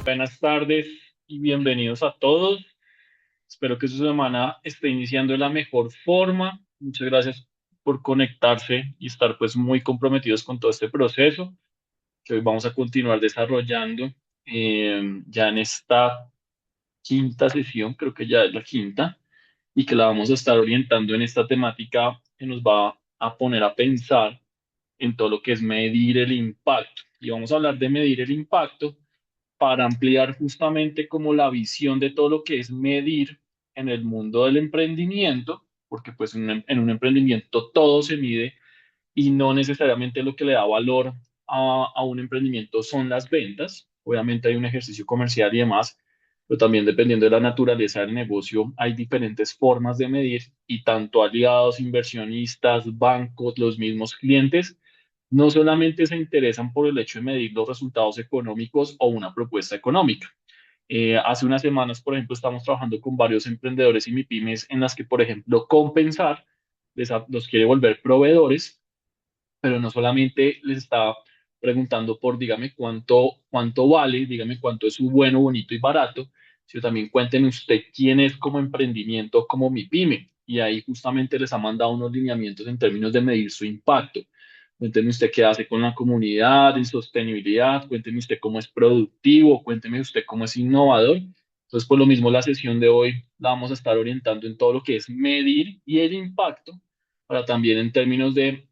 Buenas tardes y bienvenidos a todos. Espero que su semana esté iniciando de la mejor forma. Muchas gracias por conectarse y estar pues muy comprometidos con todo este proceso que hoy vamos a continuar desarrollando ya en esta quinta sesión, creo que ya es la quinta, y que la vamos a estar orientando en esta temática que nos va a poner a pensar en todo lo que es medir el impacto. Y vamos a hablar de medir el impacto para ampliar justamente como la visión de todo lo que es medir en el mundo del emprendimiento, porque pues en un emprendimiento todo se mide y no necesariamente lo que le da valor a un emprendimiento son las ventas. Obviamente hay un ejercicio comercial y demás, pero también dependiendo de la naturaleza del negocio hay diferentes formas de medir y tanto aliados, inversionistas, bancos, los mismos clientes no solamente se interesan por el hecho de medir los resultados económicos o una propuesta económica. Hace unas semanas, por ejemplo, estamos trabajando con varios emprendedores y MIPYMES en las que, por ejemplo, Compensar los quiere volver proveedores, pero no solamente les está preguntando por, dígame cuánto vale, dígame cuánto es su bueno, bonito y barato, sino también cuénteme usted quién es como emprendimiento, como MIPYME. Y ahí justamente les ha mandado unos lineamientos en términos de medir su impacto. Cuénteme usted qué hace con la comunidad en sostenibilidad, cuénteme usted cómo es productivo, cuénteme usted cómo es innovador. Entonces, por lo mismo, la sesión de hoy la vamos a estar orientando en todo lo que es medir y el impacto, para también en términos de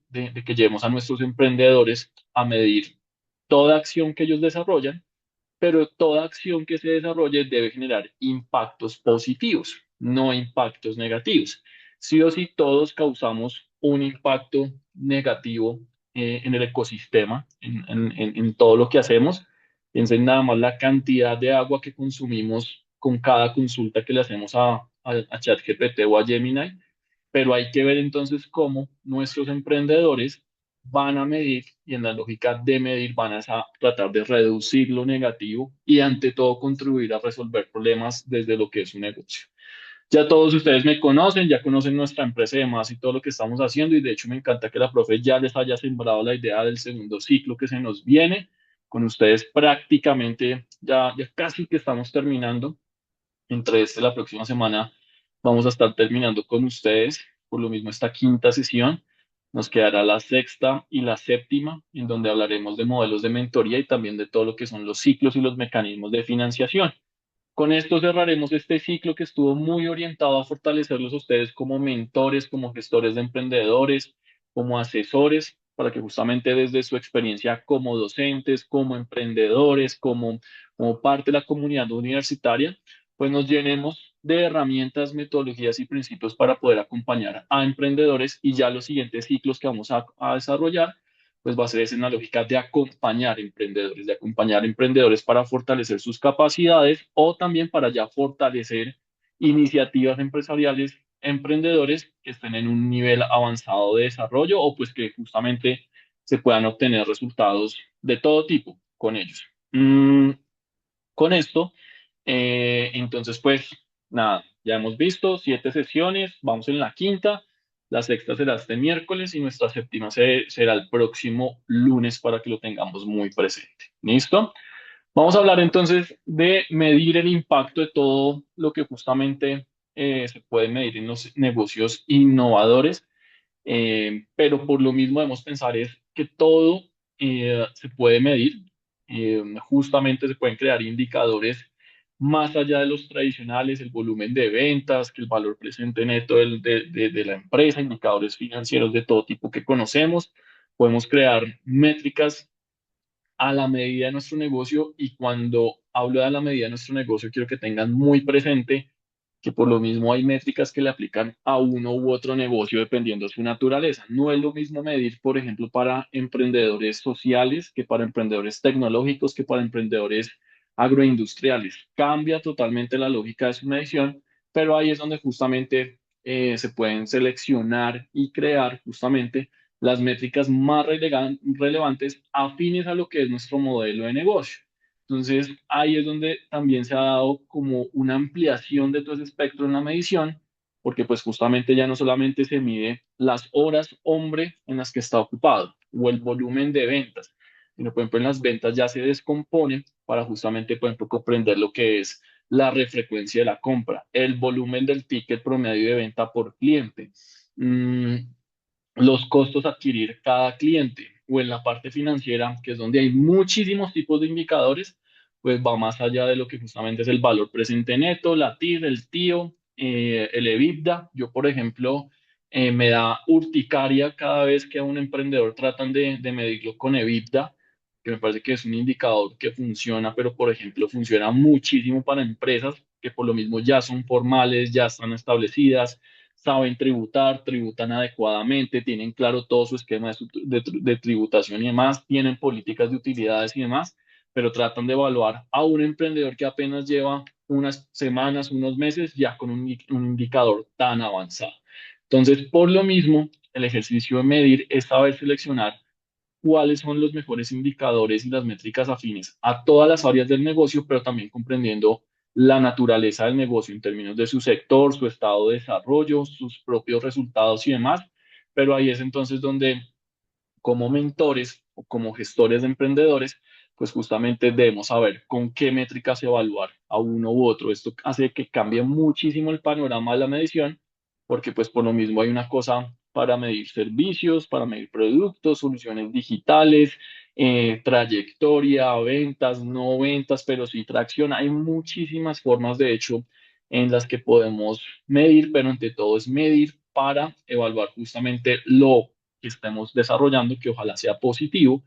que llevemos a nuestros emprendedores a medir toda acción que ellos desarrollan, pero toda acción que se desarrolle debe generar impactos positivos, no impactos negativos. Sí o sí, todos causamos un impacto negativo en el ecosistema, en todo lo que hacemos. Piensen nada más la cantidad de agua que consumimos con cada consulta que le hacemos a ChatGPT o a Gemini, pero hay que ver entonces cómo nuestros emprendedores van a medir y en la lógica de medir van a tratar de reducir lo negativo y ante todo contribuir a resolver problemas desde lo que es un negocio. Ya todos ustedes me conocen, ya conocen nuestra empresa y demás y todo lo que estamos haciendo y de hecho me encanta que la profe ya les haya sembrado la idea del segundo ciclo que se nos viene. Con ustedes prácticamente ya casi que estamos terminando. Entre este y la próxima semana vamos a estar terminando con ustedes. Por lo mismo, esta quinta sesión nos quedará la sexta y la séptima, en donde hablaremos de modelos de mentoría y también de todo lo que son los ciclos y los mecanismos de financiación. Con esto cerraremos este ciclo que estuvo muy orientado a fortalecerlos a ustedes como mentores, como gestores de emprendedores, como asesores, para que justamente desde su experiencia como docentes, como emprendedores, como parte de la comunidad universitaria, pues nos llenemos de herramientas, metodologías y principios para poder acompañar a emprendedores y ya los siguientes ciclos que vamos a desarrollar pues va a ser esa en la lógica de acompañar emprendedores para fortalecer sus capacidades o también para ya fortalecer iniciativas empresariales, emprendedores que estén en un nivel avanzado de desarrollo o pues que justamente se puedan obtener resultados de todo tipo con ellos. Con esto, entonces, pues nada, ya hemos visto 7 sesiones, vamos en la quinta, la sexta será este miércoles y nuestra séptima será el próximo lunes para que lo tengamos muy presente. ¿Listo? Vamos a hablar entonces de medir el impacto de todo lo que justamente se puede medir en los negocios innovadores, pero por lo mismo debemos pensar es que todo se puede medir, justamente se pueden crear indicadores más allá de los tradicionales, el volumen de ventas, que el valor presente neto de la empresa, indicadores financieros de todo tipo que conocemos. Podemos crear métricas a la medida de nuestro negocio y cuando hablo de a la medida de nuestro negocio, quiero que tengan muy presente que por lo mismo hay métricas que le aplican a uno u otro negocio dependiendo de su naturaleza. No es lo mismo medir, por ejemplo, para emprendedores sociales que para emprendedores tecnológicos, que para emprendedores agroindustriales. Cambia totalmente la lógica de su medición, pero ahí es donde justamente se pueden seleccionar y crear justamente las métricas más relevantes afines a lo que es nuestro modelo de negocio. Entonces, ahí es donde también se ha dado como una ampliación de todo ese espectro en la medición, porque pues justamente ya no solamente se mide las horas hombre en las que está ocupado o el volumen de ventas, sino por ejemplo en las ventas ya se descompone para justamente, por ejemplo, comprender lo que es la refrecuencia de la compra, el volumen del ticket promedio de venta por cliente, mm, los costos a adquirir cada cliente, o en la parte financiera, que es donde hay muchísimos tipos de indicadores, pues va más allá de lo que justamente es el valor presente neto, la TIR, el TIO, el EBITDA. Yo, por ejemplo, me da urticaria cada vez que a un emprendedor tratan de medirlo con EBITDA, que me parece que es un indicador que funciona, pero por ejemplo funciona muchísimo para empresas que por lo mismo ya son formales, ya están establecidas, saben tributar, tributan adecuadamente, tienen claro todo su esquema de tributación y demás, tienen políticas de utilidades y demás, pero tratan de evaluar a un emprendedor que apenas lleva unas semanas, unos meses, ya con un indicador tan avanzado. Entonces, por lo mismo, el ejercicio de medir es saber seleccionar cuáles son los mejores indicadores y las métricas afines a todas las áreas del negocio, pero también comprendiendo la naturaleza del negocio en términos de su sector, su estado de desarrollo, sus propios resultados y demás. Pero ahí es entonces donde como mentores o como gestores de emprendedores, pues justamente debemos saber con qué métricas evaluar a uno u otro. Esto hace que cambie muchísimo el panorama de la medición, porque pues por lo mismo hay una cosa para medir servicios, para medir productos, soluciones digitales, trayectoria, ventas, no ventas, pero sí tracción. Hay muchísimas formas, de hecho, en las que podemos medir, pero ante todo es medir para evaluar justamente lo que estemos desarrollando, que ojalá sea positivo.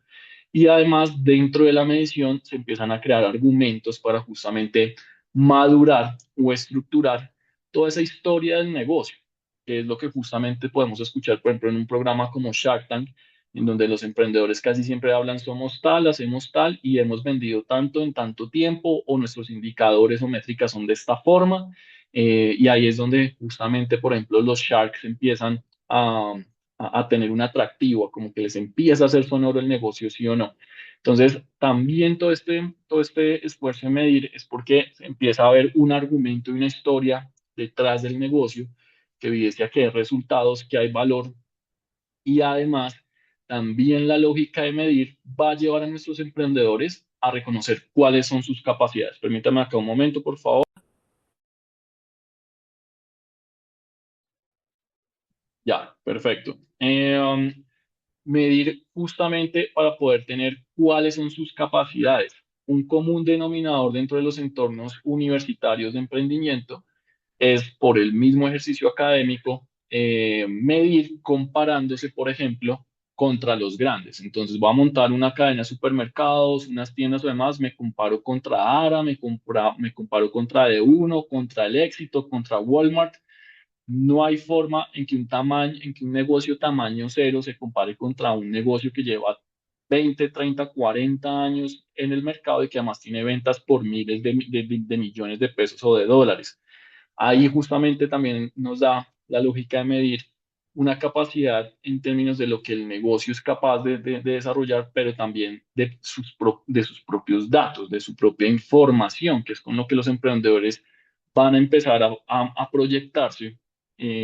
Y además, dentro de la medición se empiezan a crear argumentos para justamente madurar o estructurar toda esa historia del negocio, que es lo que justamente podemos escuchar, por ejemplo, en un programa como Shark Tank, en donde los emprendedores casi siempre hablan, somos tal, hacemos tal y hemos vendido tanto en tanto tiempo, o nuestros indicadores o métricas son de esta forma. Y ahí es donde justamente, por ejemplo, los Sharks empiezan a tener un atractivo, como que les empieza a hacer sonoro el negocio, sí o no. Entonces, también todo este esfuerzo de medir es porque empieza a haber un argumento y una historia detrás del negocio que evidencia que hay resultados, que hay valor, y además también la lógica de medir va a llevar a nuestros emprendedores a reconocer cuáles son sus capacidades. Permítame acá un momento, por favor. Ya, perfecto. Medir justamente para poder tener cuáles son sus capacidades. Un común denominador dentro de los entornos universitarios de emprendimiento es por el mismo ejercicio académico, medir comparándose, por ejemplo, contra los grandes. Entonces voy a montar una cadena de supermercados, unas tiendas o demás, me comparo contra Ara, me comparo contra D1, contra El Éxito, contra Walmart. No hay forma en que en que un negocio tamaño cero se compare contra un negocio que lleva 20, 30, 40 años en el mercado y que además tiene ventas por miles de millones de pesos o de dólares. Ahí justamente también nos da la lógica de medir una capacidad en términos de lo que el negocio es capaz de desarrollar, pero también de sus propios datos, de su propia información, que es con lo que los emprendedores van a empezar a proyectarse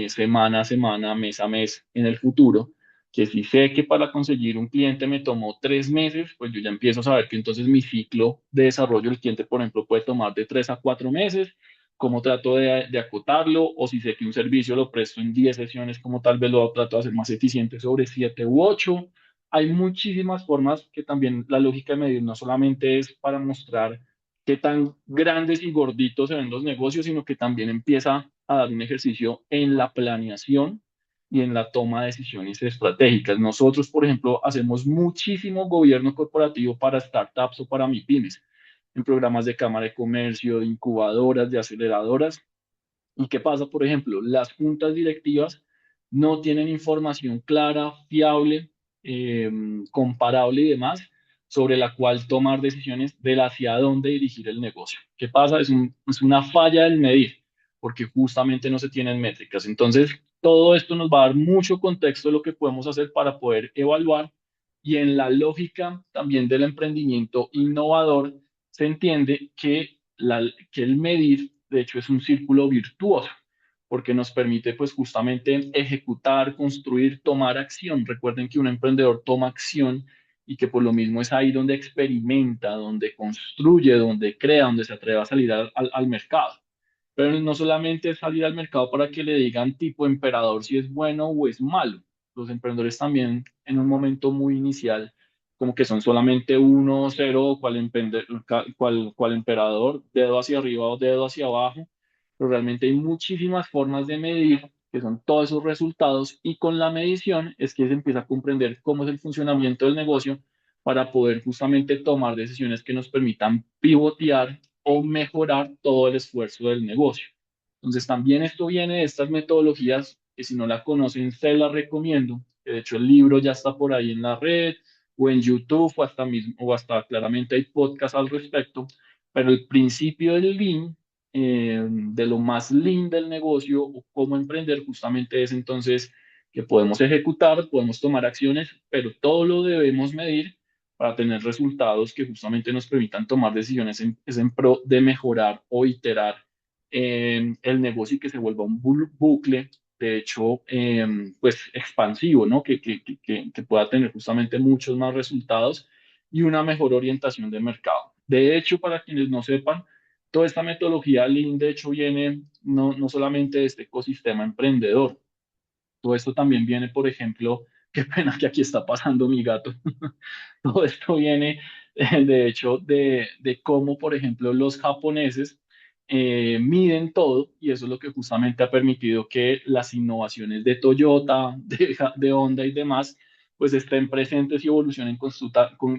semana a semana, mes a mes en el futuro. Que si sé que para conseguir un cliente me tomó 3 meses, pues yo ya empiezo a saber que entonces mi ciclo de desarrollo del cliente, por ejemplo, puede tomar de 3 a 4 meses. Cómo trato de acotarlo, o si sé que un servicio lo presto en 10 sesiones, como tal vez lo trato de hacer más eficiente sobre 7 u 8. Hay muchísimas formas que también la lógica de medir no solamente es para mostrar qué tan grandes y gorditos se ven los negocios, sino que también empieza a dar un ejercicio en la planeación y en la toma de decisiones estratégicas. Nosotros, por ejemplo, hacemos muchísimo gobierno corporativo para startups o para MIPIMES, en programas de cámara de comercio, de incubadoras, de aceleradoras. ¿Y qué pasa? Por ejemplo, las juntas directivas no tienen información clara, fiable, eh, comparable y demás sobre la cual tomar decisiones de hacia dónde dirigir el negocio. ¿Qué pasa? Es una falla del medir, porque justamente no se tienen métricas. Entonces, todo esto nos va a dar mucho contexto de lo que podemos hacer para poder evaluar, y en la lógica también del emprendimiento innovador se entiende que el medir, de hecho, es un círculo virtuoso, porque nos permite, pues, justamente ejecutar, construir, tomar acción. Recuerden que un emprendedor toma acción y que por lo mismo es ahí donde experimenta, donde construye, donde crea, donde se atreve a salir al mercado. Pero no solamente es salir al mercado para que le digan tipo emperador si es bueno o es malo. Los emprendedores también en un momento muy inicial, como que son solamente uno, cero, cual emperador, dedo hacia arriba o dedo hacia abajo, pero realmente hay muchísimas formas de medir, que son todos esos resultados, y con la medición es que se empieza a comprender cómo es el funcionamiento del negocio para poder justamente tomar decisiones que nos permitan pivotear o mejorar todo el esfuerzo del negocio. Entonces, también esto viene de estas metodologías que si no la conocen, se las recomiendo. De hecho, el libro ya está por ahí en la red o en YouTube o hasta claramente hay podcasts al respecto, pero el principio del Lean, de lo más Lean del negocio o cómo emprender, justamente es entonces que podemos ejecutar, podemos tomar acciones, pero todo lo debemos medir para tener resultados que justamente nos permitan tomar decisiones en pro de mejorar o iterar el negocio y que se vuelva un bucle, de hecho, pues expansivo, ¿no? Que pueda tener justamente muchos más resultados y una mejor orientación de mercado. De hecho, para quienes no sepan, toda esta metodología Lean, de hecho, viene no solamente de este ecosistema emprendedor, todo esto también viene, por ejemplo, qué pena que aquí está pasando mi gato. Todo esto viene, de hecho, de cómo, por ejemplo, los japoneses miden todo y eso es lo que justamente ha permitido que las innovaciones de Toyota, de Honda y demás, pues estén presentes y evolucionen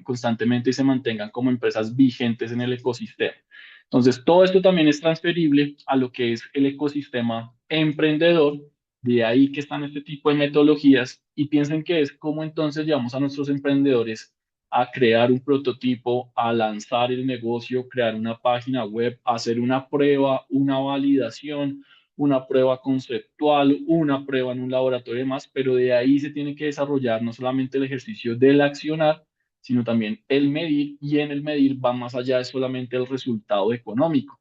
constantemente y se mantengan como empresas vigentes en el ecosistema. Entonces, todo esto también es transferible a lo que es el ecosistema emprendedor. De ahí que están este tipo de metodologías y piensen que es como entonces llevamos a nuestros emprendedores a crear un prototipo, a lanzar el negocio, crear una página web, hacer una prueba, una validación, una prueba conceptual, una prueba en un laboratorio y demás, pero de ahí se tiene que desarrollar no solamente el ejercicio del accionar, sino también el medir y en el medir va más allá de solamente el resultado económico.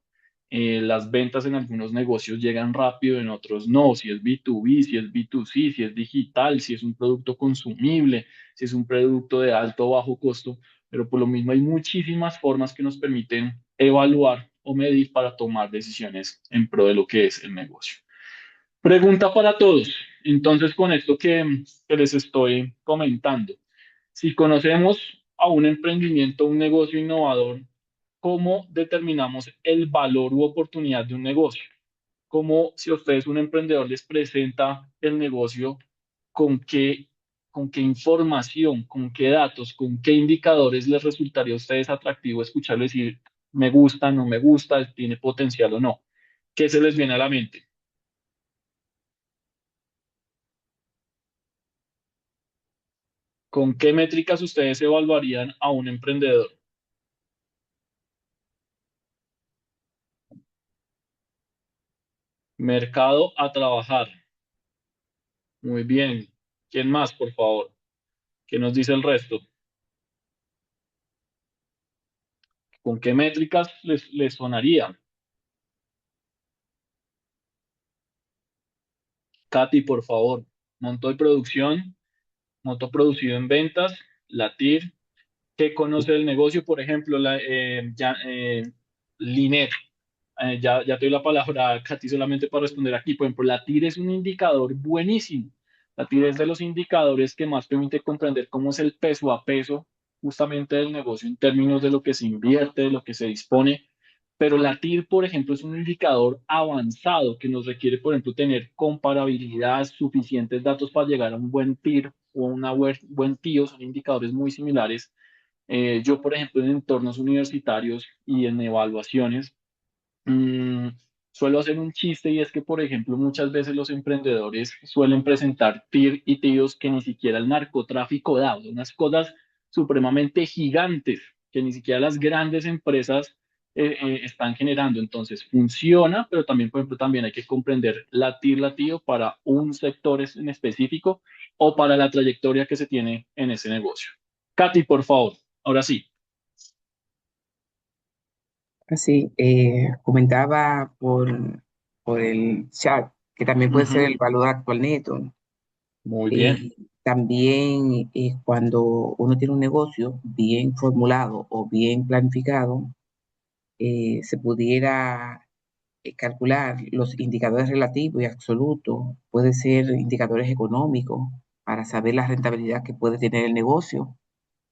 Las ventas en algunos negocios llegan rápido, en otros no, si es B2B, si es B2C, si es digital, si es un producto consumible, si es un producto de alto o bajo costo, pero por lo mismo hay muchísimas formas que nos permiten evaluar o medir para tomar decisiones en pro de lo que es el negocio. Pregunta para todos. Entonces, con esto que les estoy comentando, si conocemos a un emprendimiento, un negocio innovador, ¿cómo determinamos el valor u oportunidad de un negocio? ¿Cómo si a ustedes un emprendedor les presenta el negocio, con qué, con qué información, con qué datos, con qué indicadores les resultaría a ustedes atractivo escucharlo decir, me gusta, no me gusta, tiene potencial o no? ¿Qué se les viene a la mente? ¿Con qué métricas ustedes evaluarían a un emprendedor? Mercado a trabajar. Muy bien. ¿Quién más, por favor? ¿Qué nos dice el resto? ¿Con qué métricas les sonaría? Katy, por favor. Monto de producción, monto producido en ventas, la TIR. ¿Qué conoce del negocio? Por ejemplo, Linet. Ya te doy la palabra, Katy, solamente para responder aquí. Por ejemplo, la TIR es un indicador buenísimo. La TIR es de los indicadores que más permite comprender cómo es el peso a peso justamente del negocio en términos de lo que se invierte, de lo que se dispone. Pero la TIR, por ejemplo, es un indicador avanzado que nos requiere, por ejemplo, tener comparabilidad, suficientes datos para llegar a un buen TIR o una buen TIO. Son indicadores muy similares. Yo, por ejemplo, en entornos universitarios y en evaluaciones, Mm, suelo hacer un chiste y es que, por ejemplo, muchas veces los emprendedores suelen presentar TIR y TIOs que ni siquiera el narcotráfico da, o sea, unas cosas supremamente gigantes que ni siquiera las grandes empresas están generando. Entonces, funciona, pero también, por ejemplo, también hay que comprender la TIR, la TIO para un sector en específico o para la trayectoria que se tiene en ese negocio. Katy, por favor, ahora sí, Así, comentaba por el chat que también puede ser Ujú, el valor actual neto. muy Eh, bien. También cuando uno tiene un negocio bien formulado o bien planificado, se pudiera calcular los indicadores relativos y absolutos, puede ser indicadores económicos para saber la rentabilidad que puede tener el negocio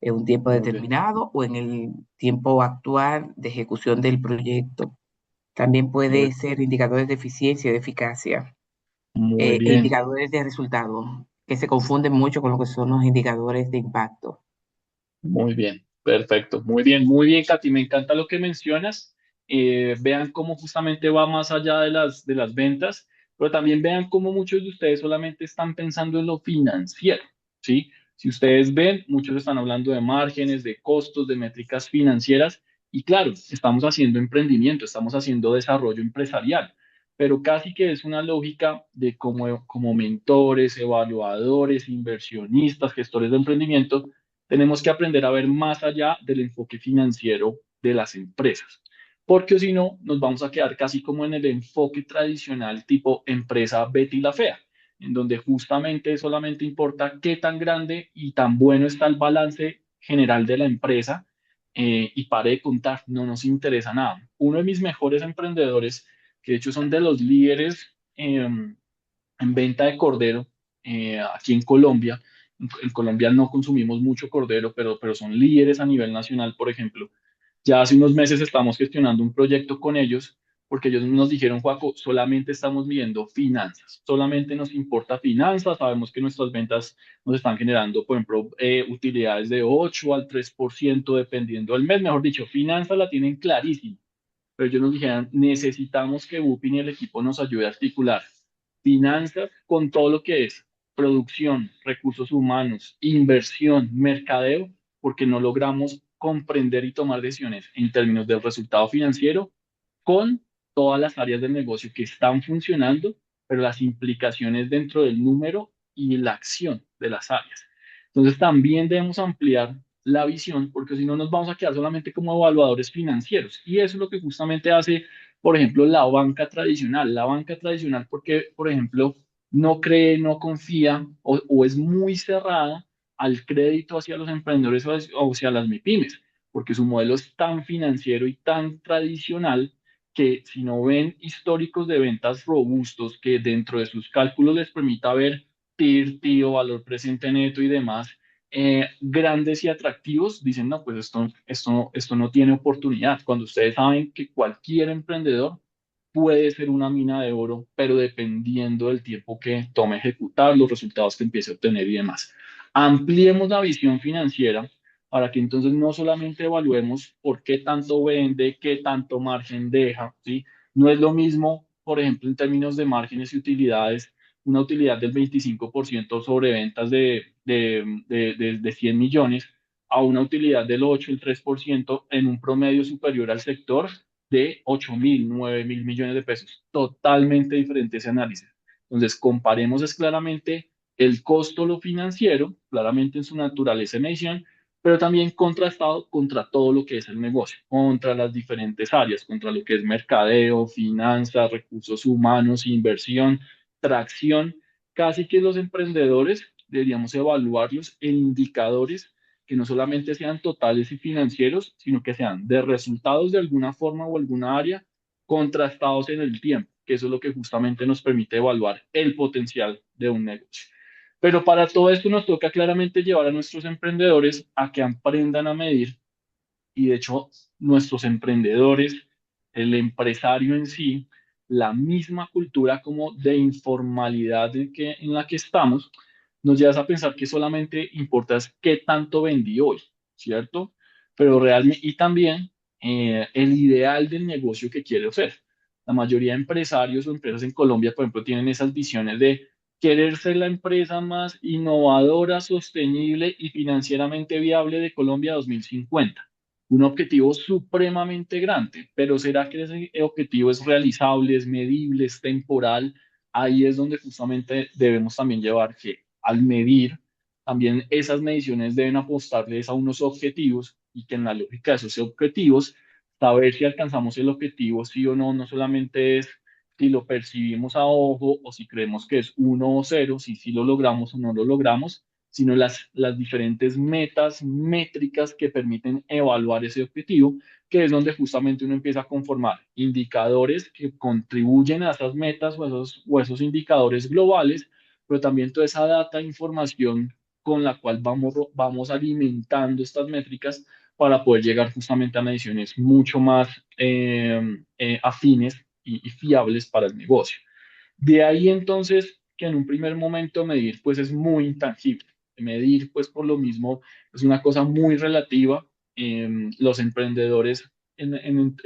en un tiempo Muy bien, determinado o en el tiempo actual de ejecución del proyecto. También puede muy, ser indicadores de eficiencia y de eficacia muy e bien. indicadores de resultado, que se confunden mucho con lo que son los indicadores de impacto. Muy bien, perfecto. Muy bien, Katy. Me encanta lo que mencionas. Vean cómo justamente va más allá de las ventas, pero también vean cómo muchos de ustedes solamente están pensando en lo financiero, ¿sí? Si ustedes ven, muchos están hablando de márgenes, de costos, de métricas financieras, y claro, estamos haciendo emprendimiento, estamos haciendo desarrollo empresarial, pero casi que es una lógica de como mentores, evaluadores, inversionistas, gestores de emprendimiento tenemos que aprender a ver más allá del enfoque financiero de las empresas, porque si no, nos vamos a quedar casi como en el enfoque tradicional tipo empresa Betty la Fea, en donde justamente solamente importa qué tan grande y tan bueno está el balance general de la empresa y pare de contar, no nos interesa nada. Uno de mis mejores emprendedores, que de hecho son de los líderes en venta de cordero aquí en Colombia. En Colombia no consumimos mucho cordero, pero son líderes a nivel nacional, por ejemplo. Ya hace unos meses estamos gestionando un proyecto con ellos porque ellos nos dijeron, Joaco, solamente estamos midiendo finanzas, solamente nos importa finanzas, sabemos que nuestras ventas nos están generando, por ejemplo, utilidades de 8 al 3% dependiendo del mes, mejor dicho, finanzas la tienen clarísima, pero ellos nos dijeron, necesitamos que Bupin y el equipo nos ayude a articular finanzas con todo lo que es producción, recursos humanos, inversión, mercadeo, porque no logramos comprender y tomar decisiones en términos del resultado financiero con todas las áreas del negocio que están funcionando, pero las implicaciones dentro del número y la acción de las áreas. Entonces también debemos ampliar la visión, porque si no nos vamos a quedar solamente como evaluadores financieros. Y eso es lo que justamente hace, por ejemplo, la banca tradicional. La banca tradicional porque, por ejemplo, no cree, no confía o es muy cerrada al crédito hacia los emprendedores o hacia las MIPIMES, porque su modelo es tan financiero y tan tradicional que si no ven históricos de ventas robustos que dentro de sus cálculos les permita ver TIR, TIO, valor presente neto y demás, grandes y atractivos, dicen, no, pues esto no tiene oportunidad. Cuando ustedes saben que cualquier emprendedor puede ser una mina de oro, pero dependiendo del tiempo que tome ejecutar, los resultados que empiece a obtener y demás. Ampliemos la visión financiera para que entonces no solamente evaluemos por qué tanto vende, qué tanto margen deja, ¿sí? No es lo mismo, por ejemplo, en términos de márgenes y utilidades, una utilidad del 25% sobre ventas de 100 millones a una utilidad del 8, el 3% en un promedio superior al sector de 8.000, 9.000 millones de pesos. Totalmente diferente ese análisis. Entonces, comparemos es claramente el costo, lo financiero, claramente en su naturaleza de medición, pero también contrastado contra todo lo que es el negocio, contra las diferentes áreas, contra lo que es mercadeo, finanzas, recursos humanos, inversión, tracción. Casi que los emprendedores deberíamos evaluarlos en indicadores que no solamente sean totales y financieros, sino que sean de resultados de alguna forma o alguna área contrastados en el tiempo, que eso es lo que justamente nos permite evaluar el potencial de un negocio. Pero para todo esto nos toca claramente llevar a nuestros emprendedores a que aprendan a medir y de hecho nuestros emprendedores, el empresario en sí, la misma cultura como de informalidad en la que estamos, nos lleva a pensar que solamente importa es qué tanto vendí hoy, ¿cierto? Pero realmente, y también el ideal del negocio que quiero hacer. La mayoría de empresarios o empresas en Colombia, por ejemplo, tienen esas visiones de querer ser la empresa más innovadora, sostenible y financieramente viable de Colombia 2050, un objetivo supremamente grande, pero ¿será que ese objetivo es realizable, es medible, es temporal? Ahí es donde justamente debemos también llevar que al medir, también esas mediciones deben apostarles a unos objetivos y que en la lógica de esos objetivos, saber si alcanzamos el objetivo, sí o no, no solamente es si lo percibimos a ojo o si creemos que es uno o cero, si lo logramos o no lo logramos, sino las diferentes metas, métricas que permiten evaluar ese objetivo, que es donde justamente uno empieza a conformar indicadores que contribuyen a esas metas o esos indicadores globales, pero también toda esa data, información con la cual vamos alimentando estas métricas para poder llegar justamente a mediciones mucho más afines y fiables para el negocio. De ahí entonces que en un primer momento medir pues es muy intangible. Medir pues por lo mismo es una cosa muy relativa. Los emprendedores en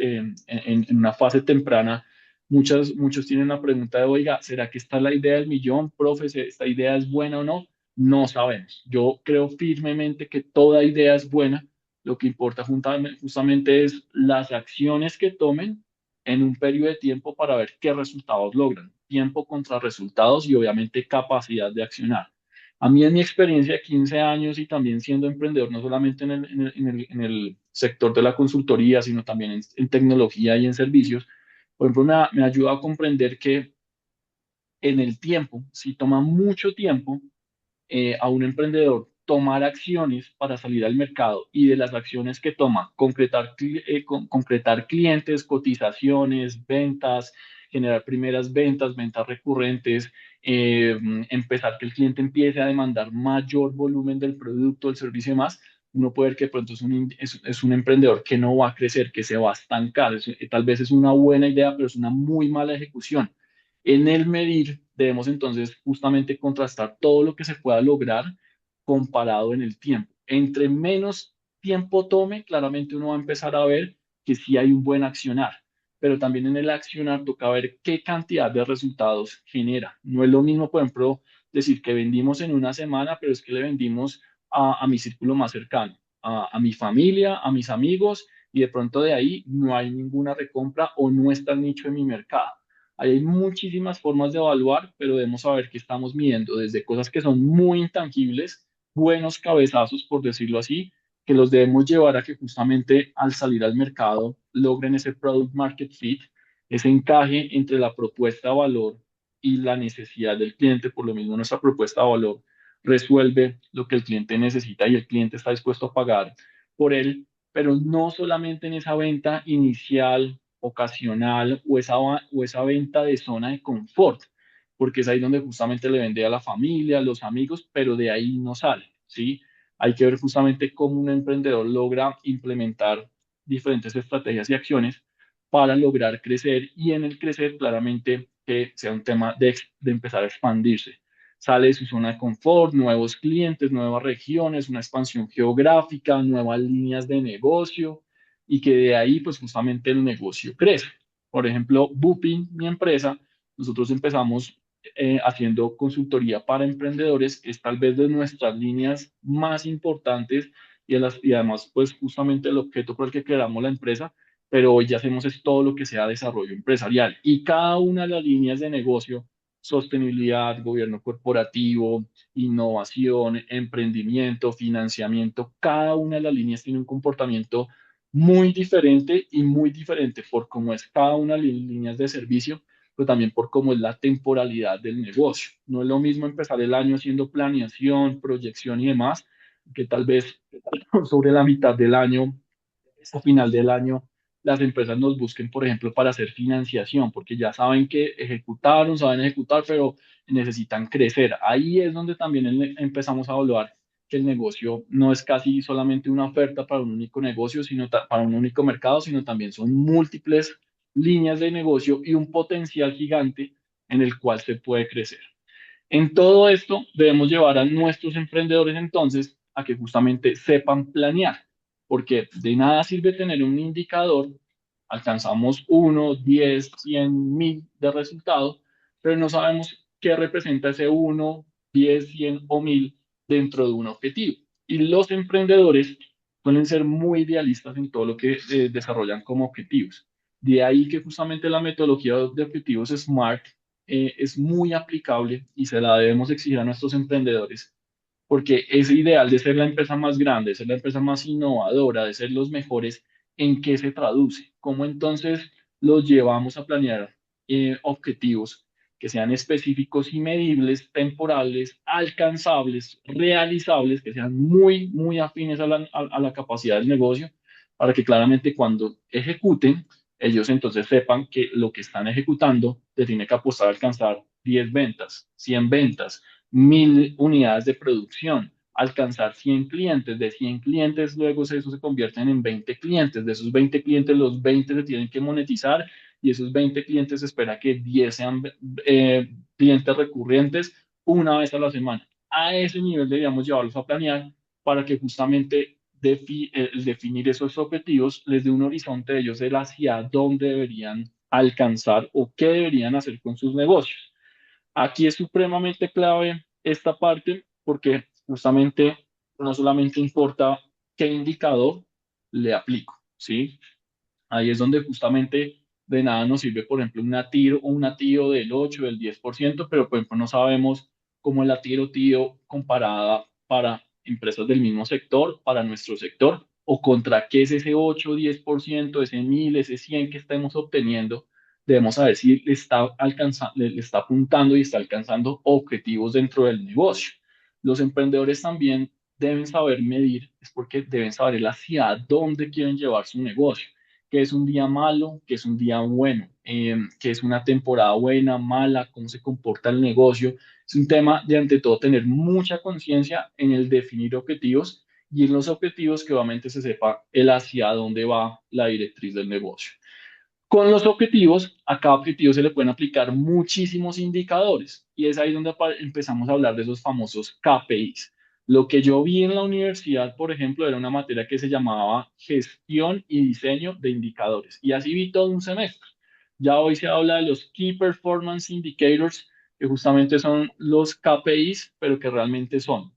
una fase temprana, muchos tienen la pregunta de, oiga, ¿será que está la idea del millón, profe? ¿Esta idea es buena o no? No sabemos. Yo creo firmemente que toda idea es buena. Lo que importa justamente es las acciones que tomen en un periodo de tiempo para ver qué resultados logran. Tiempo contra resultados y obviamente capacidad de accionar. A mí en mi experiencia de 15 años y también siendo emprendedor, no solamente en el sector de la consultoría, sino también en tecnología y en servicios, por ejemplo, me ha ayudado a comprender que en el tiempo, si toma mucho tiempo, a un emprendedor tomar acciones para salir al mercado y de las acciones que toma, concretar clientes, cotizaciones, ventas, generar primeras ventas, ventas recurrentes, eh, empezar que el cliente empiece a demandar mayor volumen del producto, del servicio y demás. Uno puede ver que de pronto es un emprendedor que no va a crecer, que se va a estancar. Tal vez es una buena idea, pero es una muy mala ejecución. En el medir debemos entonces justamente contrastar todo lo que se pueda lograr comparado en el tiempo. Entre menos tiempo tome, claramente uno va a empezar a ver que sí hay un buen accionar, pero también en el accionar toca ver qué cantidad de resultados genera. No es lo mismo, por ejemplo, decir que vendimos en una semana, pero es que le vendimos a mi círculo más cercano, a mi familia, a mis amigos, y de pronto de ahí no hay ninguna recompra o no está el nicho de mi mercado. Ahí hay muchísimas formas de evaluar, pero debemos saber que estamos midiendo desde cosas que son muy intangibles, buenos cabezazos, por decirlo así, que los debemos llevar a que justamente al salir al mercado logren ese product market fit, ese encaje entre la propuesta de valor y la necesidad del cliente. Por lo mismo, nuestra propuesta de valor resuelve lo que el cliente necesita y el cliente está dispuesto a pagar por él, pero no solamente en esa venta inicial, ocasional o esa venta de zona de confort, porque es ahí donde justamente le vende a la familia, a los amigos, pero de ahí no sale, ¿sí? Hay que ver justamente cómo un emprendedor logra implementar diferentes estrategias y acciones para lograr crecer y en el crecer claramente que sea un tema de empezar a expandirse. Sale de su zona de confort, nuevos clientes, nuevas regiones, una expansión geográfica, nuevas líneas de negocio y que de ahí pues justamente el negocio crece. Por ejemplo, Bupin, mi empresa, nosotros empezamos haciendo consultoría para emprendedores, que es tal vez de nuestras líneas más importantes y además pues justamente el objeto por el que creamos la empresa, pero hoy ya hacemos es todo lo que sea desarrollo empresarial y cada una de las líneas de negocio, sostenibilidad, gobierno corporativo, innovación, emprendimiento, financiamiento, cada una de las líneas tiene un comportamiento muy diferente y muy diferente por cómo es cada una de las líneas de servicio, pero también por cómo es la temporalidad del negocio. No es lo mismo empezar el año haciendo planeación, proyección y demás, que tal vez sobre la mitad del año a final del año las empresas nos busquen, por ejemplo, para hacer financiación, porque ya saben que ejecutaron, saben ejecutar, pero necesitan crecer. Ahí es donde también empezamos a evaluar que el negocio no es casi solamente una oferta para un único negocio, sino para un único mercado, sino también son múltiples líneas de negocio y un potencial gigante en el cual se puede crecer. En todo esto debemos llevar a nuestros emprendedores entonces a que justamente sepan planear, porque de nada sirve tener un indicador, alcanzamos 1, 10, 100, 1000 de resultados, pero no sabemos qué representa ese 1, 10, 100 o 1000 dentro de un objetivo. Y los emprendedores suelen ser muy idealistas en todo lo que desarrollan como objetivos. De ahí que justamente la metodología de objetivos SMART es muy aplicable y se la debemos exigir a nuestros emprendedores, porque ese ideal de ser la empresa más grande, de ser la empresa más innovadora, de ser los mejores, ¿en qué se traduce? ¿Cómo entonces los llevamos a planear objetivos? que sean específicos y medibles, temporales, alcanzables, realizables, que sean muy, muy afines a la capacidad del negocio, para que claramente cuando ejecuten, ellos entonces sepan que lo que están ejecutando te tiene que apostar a alcanzar 10 ventas, 100 ventas, 1.000 unidades de producción, alcanzar 100 clientes, de 100 clientes luego eso se convierten en 20 clientes, de esos 20 clientes los 20 se tienen que monetizar y esos 20 clientes se espera que 10 sean clientes recurrentes una vez a la semana. A ese nivel deberíamos llevarlos a planear para que justamente el definir esos objetivos les dé un horizonte de ellos de hacia dónde deberían alcanzar o qué deberían hacer con sus negocios. Aquí es supremamente clave esta parte porque justamente no solamente importa qué indicador le aplico, ¿sí? Ahí es donde justamente de nada nos sirve, por ejemplo, una TIR o una TIO del 8, del 10%, pero por ejemplo no sabemos cómo es la TIR o TIO comparada para empresas del mismo sector, para nuestro sector, o contra qué es ese 8, 10%, ese 1.000, ese 100 que estamos obteniendo. Debemos saber si le está alcanzando, le está apuntando y está alcanzando objetivos dentro del negocio. Los emprendedores también deben saber medir, es porque deben saber el hacia dónde quieren llevar su negocio, qué es un día malo, qué es un día bueno, qué es una temporada buena, mala, cómo se comporta el negocio. Es un tema de, ante todo, tener mucha conciencia en el definir objetivos y en los objetivos que obviamente se sepa el hacia dónde va la directriz del negocio. Con los objetivos, a cada objetivo se le pueden aplicar muchísimos indicadores y es ahí donde empezamos a hablar de esos famosos KPIs. Lo que yo vi en la universidad, por ejemplo, era una materia que se llamaba gestión y diseño de indicadores y así vi todo un semestre. Ya hoy se habla de los Key Performance Indicators, que justamente son los KPIs, pero que realmente son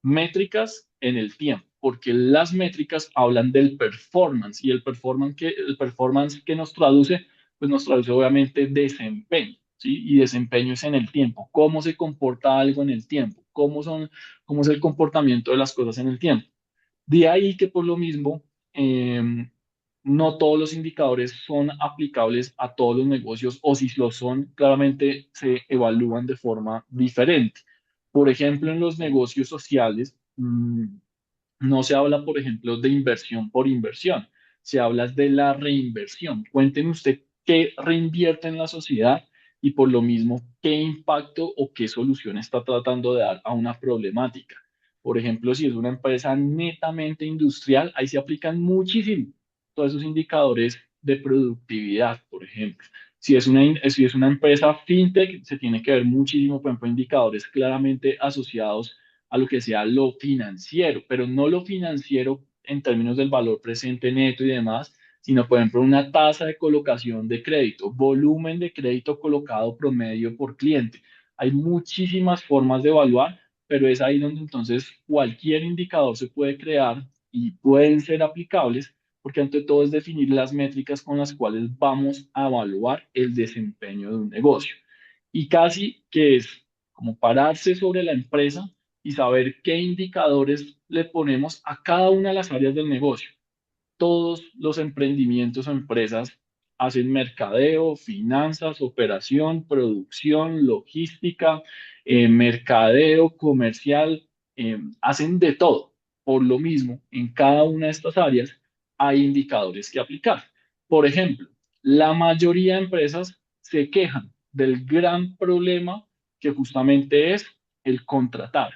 métricas en el tiempo, porque las métricas hablan del performance y el performance que nos traduce, pues nos traduce obviamente desempeño, ¿sí? Y desempeño es en el tiempo, cómo se comporta algo en el tiempo, cómo es el comportamiento de las cosas en el tiempo. De ahí que por lo mismo, eh, no todos los indicadores son aplicables a todos los negocios o si lo son, claramente se evalúan de forma diferente. Por ejemplo, en los negocios sociales, no se habla, por ejemplo, de inversión por inversión, se habla de la reinversión. Cuénteme usted qué reinvierte en la sociedad y por lo mismo qué impacto o qué solución está tratando de dar a una problemática. Por ejemplo, si es una empresa netamente industrial, ahí se aplican muchísimo todos esos indicadores de productividad, por ejemplo. Si es una empresa fintech, se tiene que ver muchísimo, por ejemplo, indicadores claramente asociados a lo que sea lo financiero, pero no lo financiero en términos del valor presente neto y demás, sino por ejemplo una tasa de colocación de crédito, volumen de crédito colocado promedio por cliente. Hay muchísimas formas de evaluar, pero es ahí donde entonces cualquier indicador se puede crear y pueden ser aplicables, porque ante todo es definir las métricas con las cuales vamos a evaluar el desempeño de un negocio. Y casi que es como pararse sobre la empresa y saber qué indicadores le ponemos a cada una de las áreas del negocio. Todos los emprendimientos o empresas hacen mercadeo, finanzas, operación, producción, logística, mercadeo, comercial, hacen de todo. Por lo mismo, en cada una de estas áreas hay indicadores que aplicar. Por ejemplo, la mayoría de empresas se quejan del gran problema que justamente es el contratar.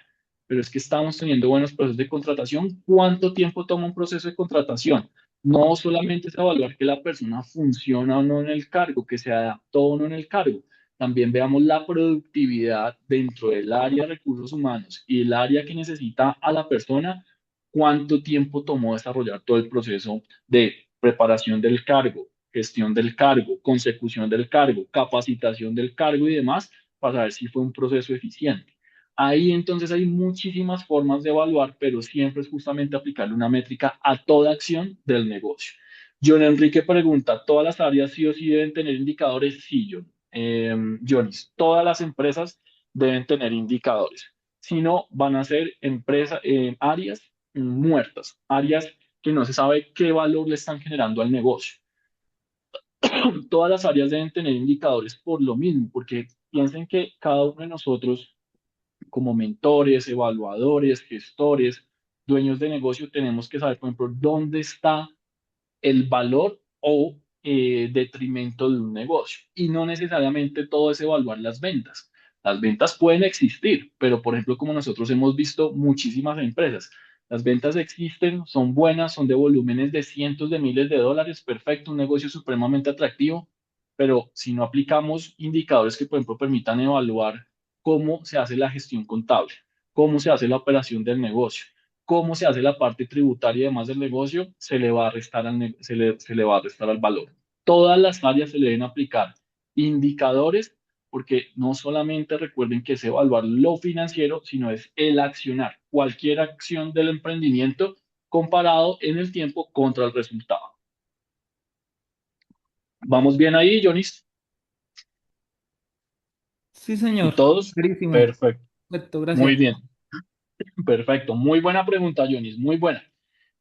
Pero es que estamos teniendo buenos procesos de contratación. ¿Cuánto tiempo toma un proceso de contratación? No solamente es evaluar que la persona funciona o no en el cargo, que se adaptó o no en el cargo. También veamos la productividad dentro del área de recursos humanos y el área que necesita a la persona, cuánto tiempo tomó desarrollar todo el proceso de preparación del cargo, gestión del cargo, consecución del cargo, capacitación del cargo y demás, para saber si fue un proceso eficiente. Ahí entonces hay muchísimas formas de evaluar, pero siempre es justamente aplicarle una métrica a toda acción del negocio. John Enrique pregunta, ¿todas las áreas sí o sí deben tener indicadores? Sí, John. Jonis, todas las empresas deben tener indicadores. Si no, van a ser áreas muertas, áreas que no se sabe qué valor le están generando al negocio. Todas las áreas deben tener indicadores por lo mismo, porque Piensen que cada uno de nosotros, como mentores, evaluadores, gestores, dueños de negocio, tenemos que saber, por ejemplo, dónde está el valor o detrimento de un negocio. Y no necesariamente todo es evaluar las ventas. Las ventas pueden existir, pero por ejemplo, como nosotros hemos visto muchísimas empresas, las ventas existen, son buenas, son de volúmenes de cientos de miles de dólares, perfecto, un negocio supremamente atractivo, pero si no aplicamos indicadores que, por ejemplo, permitan evaluar cómo se hace la gestión contable, cómo se hace la operación del negocio, cómo se hace la parte tributaria y demás del negocio, se le va a restar se le va a restar al valor. Todas las áreas se le deben aplicar indicadores, porque no solamente recuerden que es evaluar lo financiero, sino es el accionar, cualquier acción del emprendimiento comparado en el tiempo contra el resultado. ¿Vamos bien ahí, Jonis? Sí, ¿Y señor. todos? Clarísimo. Perfecto, Perfecto, muy gracias. bien, perfecto. Muy buena pregunta, Jonis, muy buena.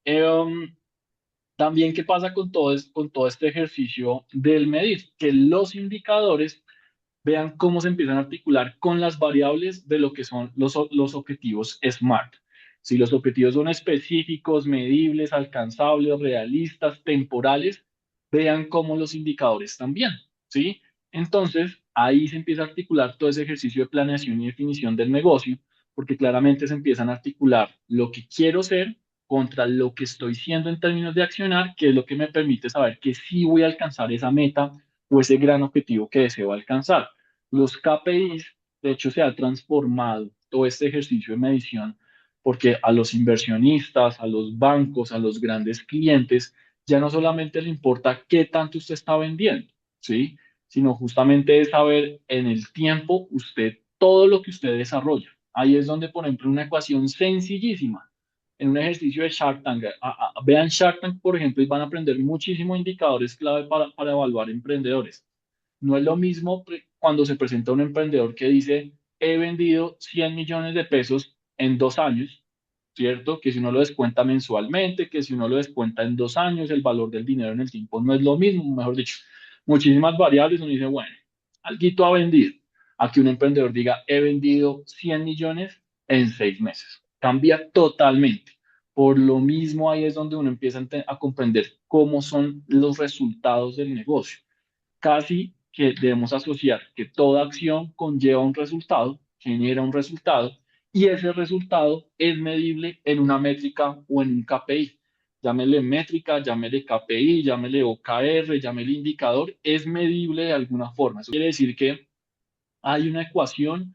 Eh, También, ¿qué pasa con con todo este ejercicio del medir? Que los indicadores vean cómo se empiezan a articular con las variables de lo que son los objetivos SMART. Si los objetivos son específicos, medibles, alcanzables, realistas, temporales, vean cómo los indicadores también, ¿sí? Entonces, ahí se empieza a articular todo ese ejercicio de planeación y definición del negocio, porque claramente se empiezan a articular lo que quiero ser contra lo que estoy siendo en términos de accionar, que es lo que me permite saber que sí voy a alcanzar esa meta o ese gran objetivo que deseo alcanzar. Los KPIs, de hecho, se ha transformado todo este ejercicio de medición porque a los inversionistas, a los bancos, a los grandes clientes, ya no solamente le importa qué tanto usted está vendiendo, ¿sí? Sino justamente es saber en el tiempo usted todo lo que usted desarrolla. Ahí es donde, por ejemplo, una ecuación sencillísima, en un ejercicio de Shark Tank, vean Shark Tank, por ejemplo, y van a aprender muchísimos indicadores clave para evaluar emprendedores. No es lo mismo cuando se presenta un emprendedor que dice, he vendido 100 millones de pesos en 2 años, ¿cierto? Que si uno lo descuenta mensualmente, que si uno lo descuenta en 2 años, el valor del dinero en el tiempo no es lo mismo, mejor dicho, muchísimas variables. Uno dice, bueno, alguito ha vendido. Aquí un emprendedor diga, he vendido 100 millones en 6 meses. Cambia totalmente. Por lo mismo, ahí es donde uno empieza a comprender cómo son los resultados del negocio. Casi que debemos asociar que toda acción conlleva un resultado, genera un resultado, y ese resultado es medible en una métrica o en un KPI. Llámele métrica, llámele KPI, llámele OKR, llámele indicador, es medible de alguna forma. Eso quiere decir que hay una ecuación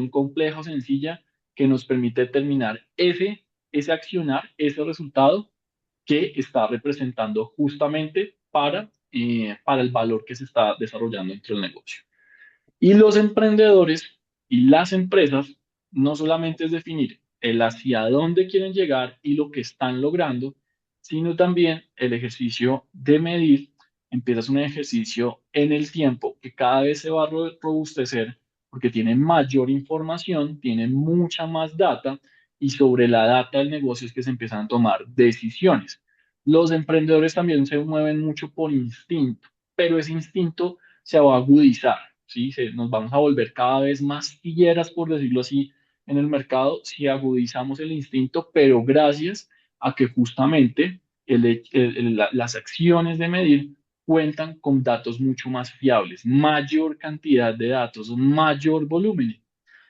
compleja o sencilla que nos permite determinar ese accionar, ese resultado que está representando justamente para el valor que se está desarrollando dentro del negocio. Y los emprendedores y las empresas no solamente es definir el hacia dónde quieren llegar y lo que están logrando, sino también el ejercicio de medir. Empiezas un ejercicio en el tiempo que cada vez se va a robustecer porque tiene mayor información, tiene mucha más data y sobre la data del negocio es que se empiezan a tomar decisiones. Los emprendedores también se mueven mucho por instinto, pero ese instinto se va a agudizar. ¿Sí? Nos vamos a volver cada vez más fieras, por decirlo así, en el mercado si agudizamos el instinto, pero gracias a que justamente las acciones de medir cuentan con datos mucho más fiables, mayor cantidad de datos, mayor volumen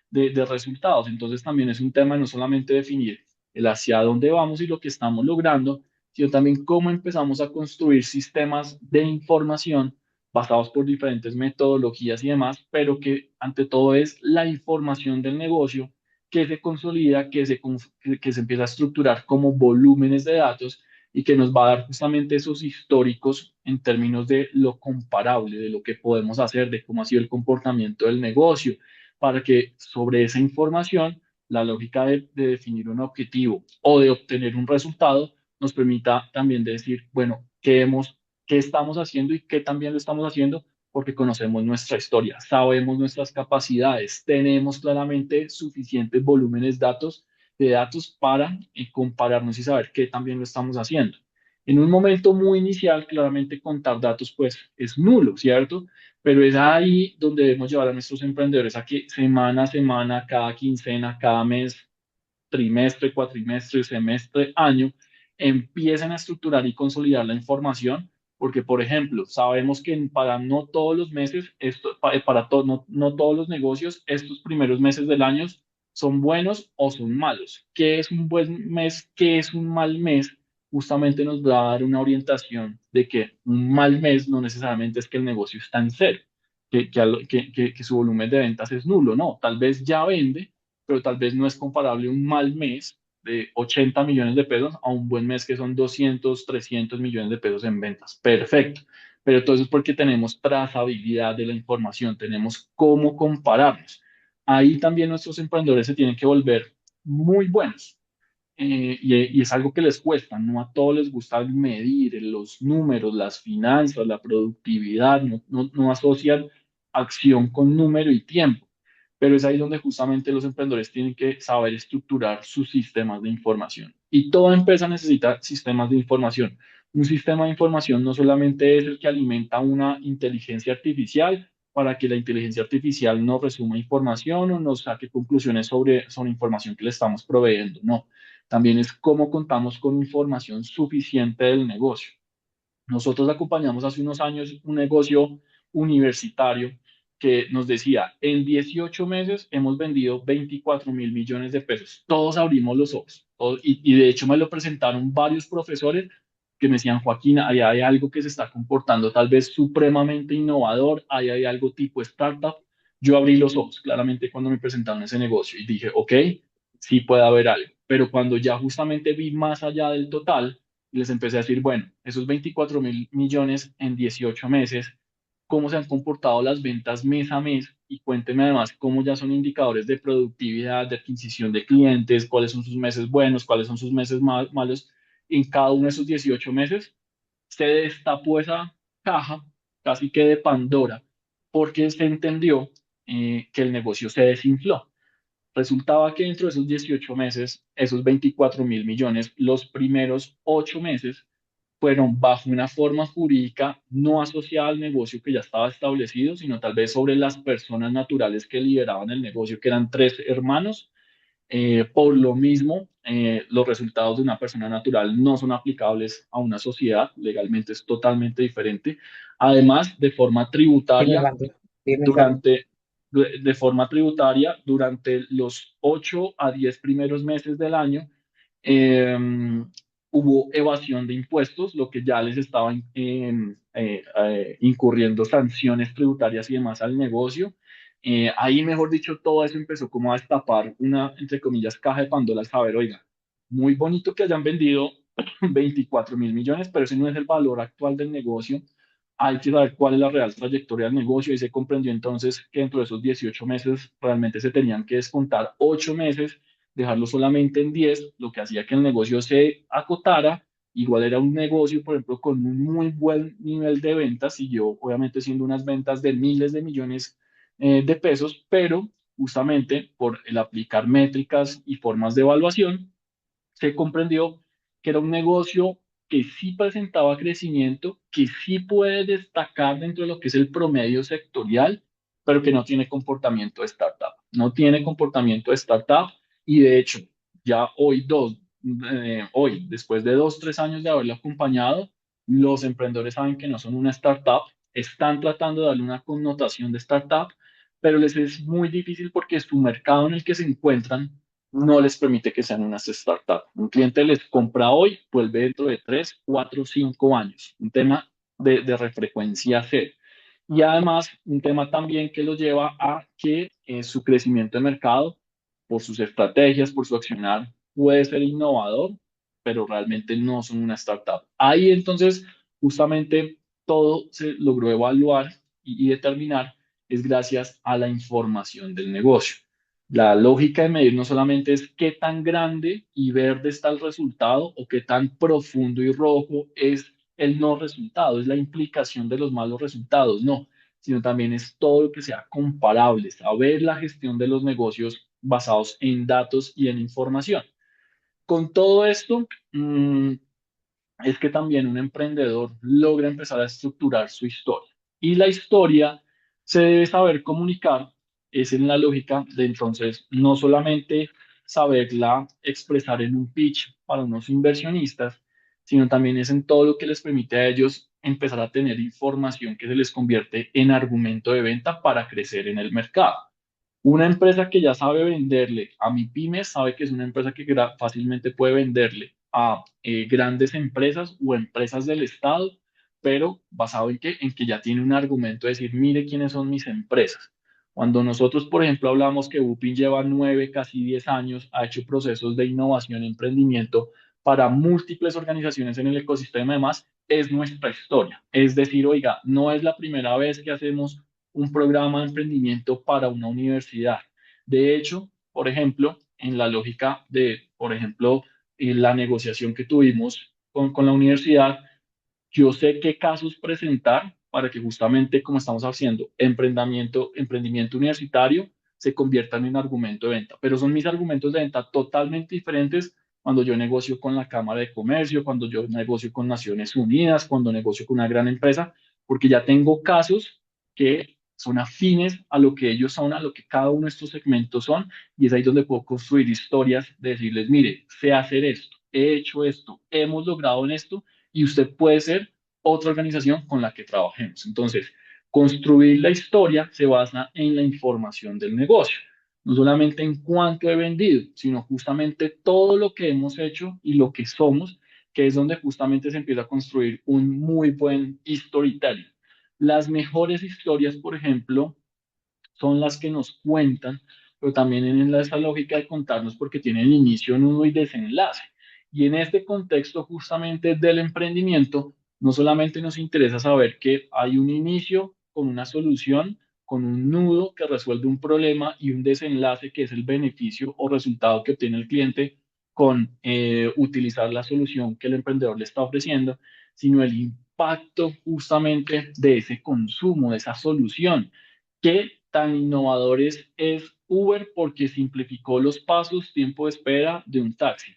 de resultados. Entonces también es un tema no solamente definir el hacia dónde vamos y lo que estamos logrando, sino también cómo empezamos a construir sistemas de información basados por diferentes metodologías y demás, pero que ante todo es la información del negocio que se consolida, que se empieza a estructurar como volúmenes de datos y que nos va a dar justamente esos históricos en términos de lo comparable, de lo que podemos hacer, de cómo ha sido el comportamiento del negocio, para que sobre esa información la lógica de definir un objetivo o de obtener un resultado nos permita también decir, bueno, qué estamos haciendo y qué también lo estamos haciendo porque conocemos nuestra historia, sabemos nuestras capacidades, tenemos claramente suficientes volúmenes de datos para compararnos y saber qué también lo estamos haciendo. En un momento muy inicial, claramente contar datos pues es nulo, ¿cierto? Pero es ahí donde debemos llevar a nuestros emprendedores a que semana a semana, cada quincena, cada mes, trimestre, cuatrimestre, semestre, año, empiecen a estructurar y consolidar la información, porque, por ejemplo, sabemos que para no todos los meses, no todos los negocios, estos primeros meses del año son buenos o son malos. ¿Qué es un buen mes? ¿Qué es un mal mes? Justamente nos va a dar una orientación de que un mal mes no necesariamente es que el negocio está en cero, que su volumen de ventas es nulo, no, tal vez ya vende, pero tal vez no es comparable un mal mes de 80 millones de pesos a un buen mes que son 200 300 millones de pesos en ventas. Perfecto. Pero todo eso es porque tenemos trazabilidad de la información, tenemos cómo compararnos. Ahí también nuestros emprendedores se tienen que volver muy buenos. Y es algo que les cuesta, no a todos les gusta medir los números, las finanzas, la productividad, no asocian acción con número y tiempo, pero es ahí donde justamente los emprendedores tienen que saber estructurar sus sistemas de información. Y toda empresa necesita sistemas de información. Un sistema de información no solamente es el que alimenta una inteligencia artificial para que la inteligencia artificial nos resuma información o nos saque conclusiones sobre información que le estamos proveyendo, no, también es cómo contamos con información suficiente del negocio. Nosotros acompañamos hace unos años un negocio universitario que nos decía, en 18 meses hemos vendido 24.000 millones de pesos. Todos abrimos los ojos. Y de hecho me lo presentaron varios profesores que me decían, Joaquín, ahí hay algo que se está comportando tal vez supremamente innovador, ahí hay algo tipo startup. Yo abrí los ojos claramente cuando me presentaron ese negocio y dije, ok, sí puede haber algo. Pero cuando ya justamente vi más allá del total, y les empecé a decir, bueno, esos 24.000 millones en 18 meses, ¿cómo se han comportado las ventas mes a mes? Y cuénteme además cómo ya son indicadores de productividad, de adquisición de clientes, cuáles son sus meses buenos, cuáles son sus meses malos en cada uno de esos 18 meses. Se destapó esa caja casi que de Pandora porque se entendió que el negocio se desinfló. Resultaba que dentro de esos 18 meses, esos 24.000 millones, los primeros 8 meses fueron bajo una forma jurídica no asociada al negocio que ya estaba establecido, sino tal vez sobre las personas naturales que lideraban el negocio, que eran tres hermanos. Por lo mismo, los resultados de una persona natural no son aplicables a una sociedad, legalmente es totalmente diferente. Además, de forma Tienes tributaria, razón, tienes razón. durante, de forma tributaria durante los 8 a 10 primeros meses del año. eh, Hubo evasión de impuestos, lo que ya les estaba incurriendo sanciones tributarias y demás al negocio. Ahí, mejor dicho, todo eso empezó como a destapar una, entre comillas, caja de Pandora al saber, oiga, muy bonito que hayan vendido 24.000 millones, pero ese no es el valor actual del negocio. Hay que saber cuál es la real trayectoria del negocio y se comprendió entonces que dentro de esos 18 meses realmente se tenían que descontar 8 meses, dejarlo solamente en 10, lo que hacía que el negocio se acotara. Igual era un negocio, por ejemplo, con un muy buen nivel de ventas, siguió obviamente siendo unas ventas de miles de millones de pesos, pero justamente por el aplicar métricas y formas de evaluación, se comprendió que era un negocio que sí presentaba crecimiento, que sí puede destacar dentro de lo que es el promedio sectorial, pero que no tiene comportamiento de startup. No tiene comportamiento de startup y de hecho, ya hoy, después de 2, 3 años de haberlo acompañado, los emprendedores saben que no son una startup, están tratando de darle una connotación de startup, pero les es muy difícil porque su mercado en el que se encuentran no les permite que sean unas startups. Un cliente les compra hoy, vuelve dentro de 3, 4, 5 años. Un tema de refrecuencia cero. Y además, un tema también que los lleva a que su crecimiento de mercado, por sus estrategias, por su accionar, puede ser innovador, pero realmente no son una startup. Ahí entonces, justamente todo se logró evaluar y determinar es gracias a la información del negocio. La lógica de medir no solamente es qué tan grande y verde está el resultado o qué tan profundo y rojo es el no resultado, es la implicación de los malos resultados, no, sino también es todo lo que sea comparable, saber la gestión de los negocios basados en datos y en información. Con todo esto, es que también un emprendedor logra empezar a estructurar su historia. Y la historia se debe saber comunicar, es en la lógica de entonces no solamente saberla expresar en un pitch para unos inversionistas, sino también es en todo lo que les permite a ellos empezar a tener información que se les convierte en argumento de venta para crecer en el mercado. Una empresa que ya sabe venderle a mi pyme sabe que es una empresa que fácilmente puede venderle a grandes empresas o empresas del Estado, pero basado en que ya tiene un argumento de decir, mire quiénes son mis empresas. Cuando nosotros, por ejemplo, hablamos que Bupin lleva 9, casi 10 años, ha hecho procesos de innovación y emprendimiento para múltiples organizaciones en el ecosistema, además, es nuestra historia. Es decir, oiga, no es la primera vez que hacemos un programa de emprendimiento para una universidad. De hecho, por ejemplo, en la lógica de, por ejemplo, la negociación que tuvimos con la universidad, yo sé qué casos presentar para que justamente, como estamos haciendo, emprendimiento universitario se conviertan en argumento de venta. Pero son mis argumentos de venta totalmente diferentes cuando yo negocio con la Cámara de Comercio, cuando yo negocio con Naciones Unidas, cuando negocio con una gran empresa, porque ya tengo casos que son afines a lo que ellos son, a lo que cada uno de estos segmentos son, y es ahí donde puedo construir historias de decirles, mire, sé hacer esto, he hecho esto, hemos logrado en esto, y usted puede ser otra organización con la que trabajemos. Entonces, construir la historia se basa en la información del negocio, no solamente en cuánto he vendido, sino justamente todo lo que hemos hecho y lo que somos, que es donde justamente se empieza a construir un muy buen storytelling. Las mejores historias, por ejemplo, son las que nos cuentan, pero también en esa lógica de contarnos porque tienen inicio, nudo y desenlace. Y en este contexto justamente del emprendimiento, no solamente nos interesa saber que hay un inicio con una solución, con un nudo que resuelve un problema y un desenlace que es el beneficio o resultado que obtiene el cliente con utilizar la solución que el emprendedor le está ofreciendo, sino el impacto justamente de ese consumo, de esa solución. ¿Qué tan innovadores es Uber porque simplificó los pasos, tiempo de espera de un taxi?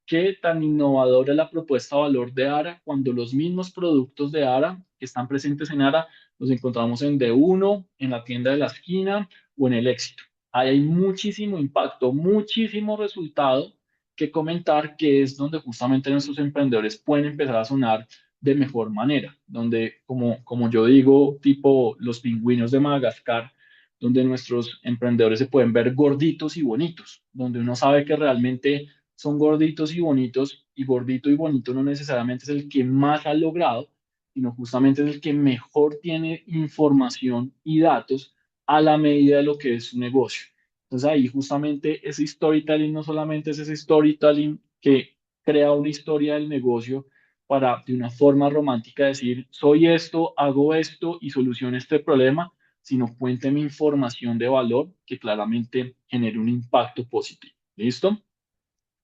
¿Qué tan innovadora es la propuesta de valor de ARA cuando los mismos productos de ARA que están presentes en ARA los encontramos en D1, en la tienda de la esquina o en el Éxito? Ahí hay muchísimo impacto, muchísimo resultado que comentar, que es donde justamente nuestros emprendedores pueden empezar a sonar de mejor manera, donde, como yo digo, tipo los pingüinos de Madagascar, donde nuestros emprendedores se pueden ver gorditos y bonitos, donde uno sabe que realmente son gorditos y bonitos, y gordito y bonito no necesariamente es el que más ha logrado, sino justamente es el que mejor tiene información y datos a la medida de lo que es su negocio. Entonces ahí justamente ese storytelling no solamente es ese storytelling que crea una historia del negocio para de una forma romántica decir, soy esto, hago esto y soluciono este problema, sino cuénteme información de valor que claramente genere un impacto positivo. ¿Listo?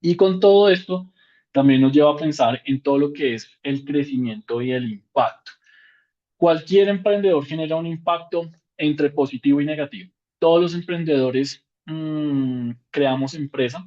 Y con todo esto, también nos lleva a pensar en todo lo que es el crecimiento y el impacto. Cualquier emprendedor genera un impacto entre positivo y negativo. Todos los emprendedores creamos empresa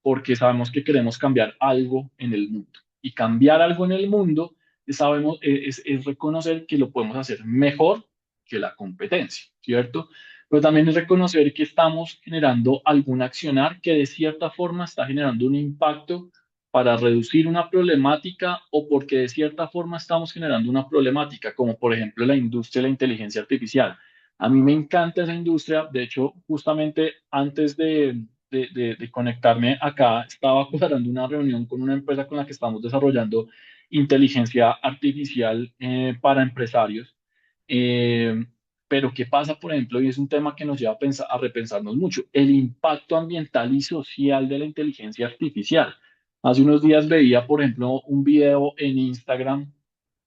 porque sabemos que queremos cambiar algo en el mundo. Y cambiar algo en el mundo sabemos, es reconocer que lo podemos hacer mejor que la competencia, ¿cierto? Pero también es reconocer que estamos generando algún accionar que de cierta forma está generando un impacto para reducir una problemática o porque de cierta forma estamos generando una problemática, como por ejemplo la industria de la inteligencia artificial. A mí me encanta esa industria, de hecho, justamente antes de conectarme acá, estaba cuadrando una reunión con una empresa con la que estamos desarrollando inteligencia artificial para empresarios. Eh, pero ¿qué pasa, por ejemplo? Y es un tema que nos lleva a, a repensarnos mucho, el impacto ambiental y social de la inteligencia artificial. Hace unos días veía, por ejemplo, un video en Instagram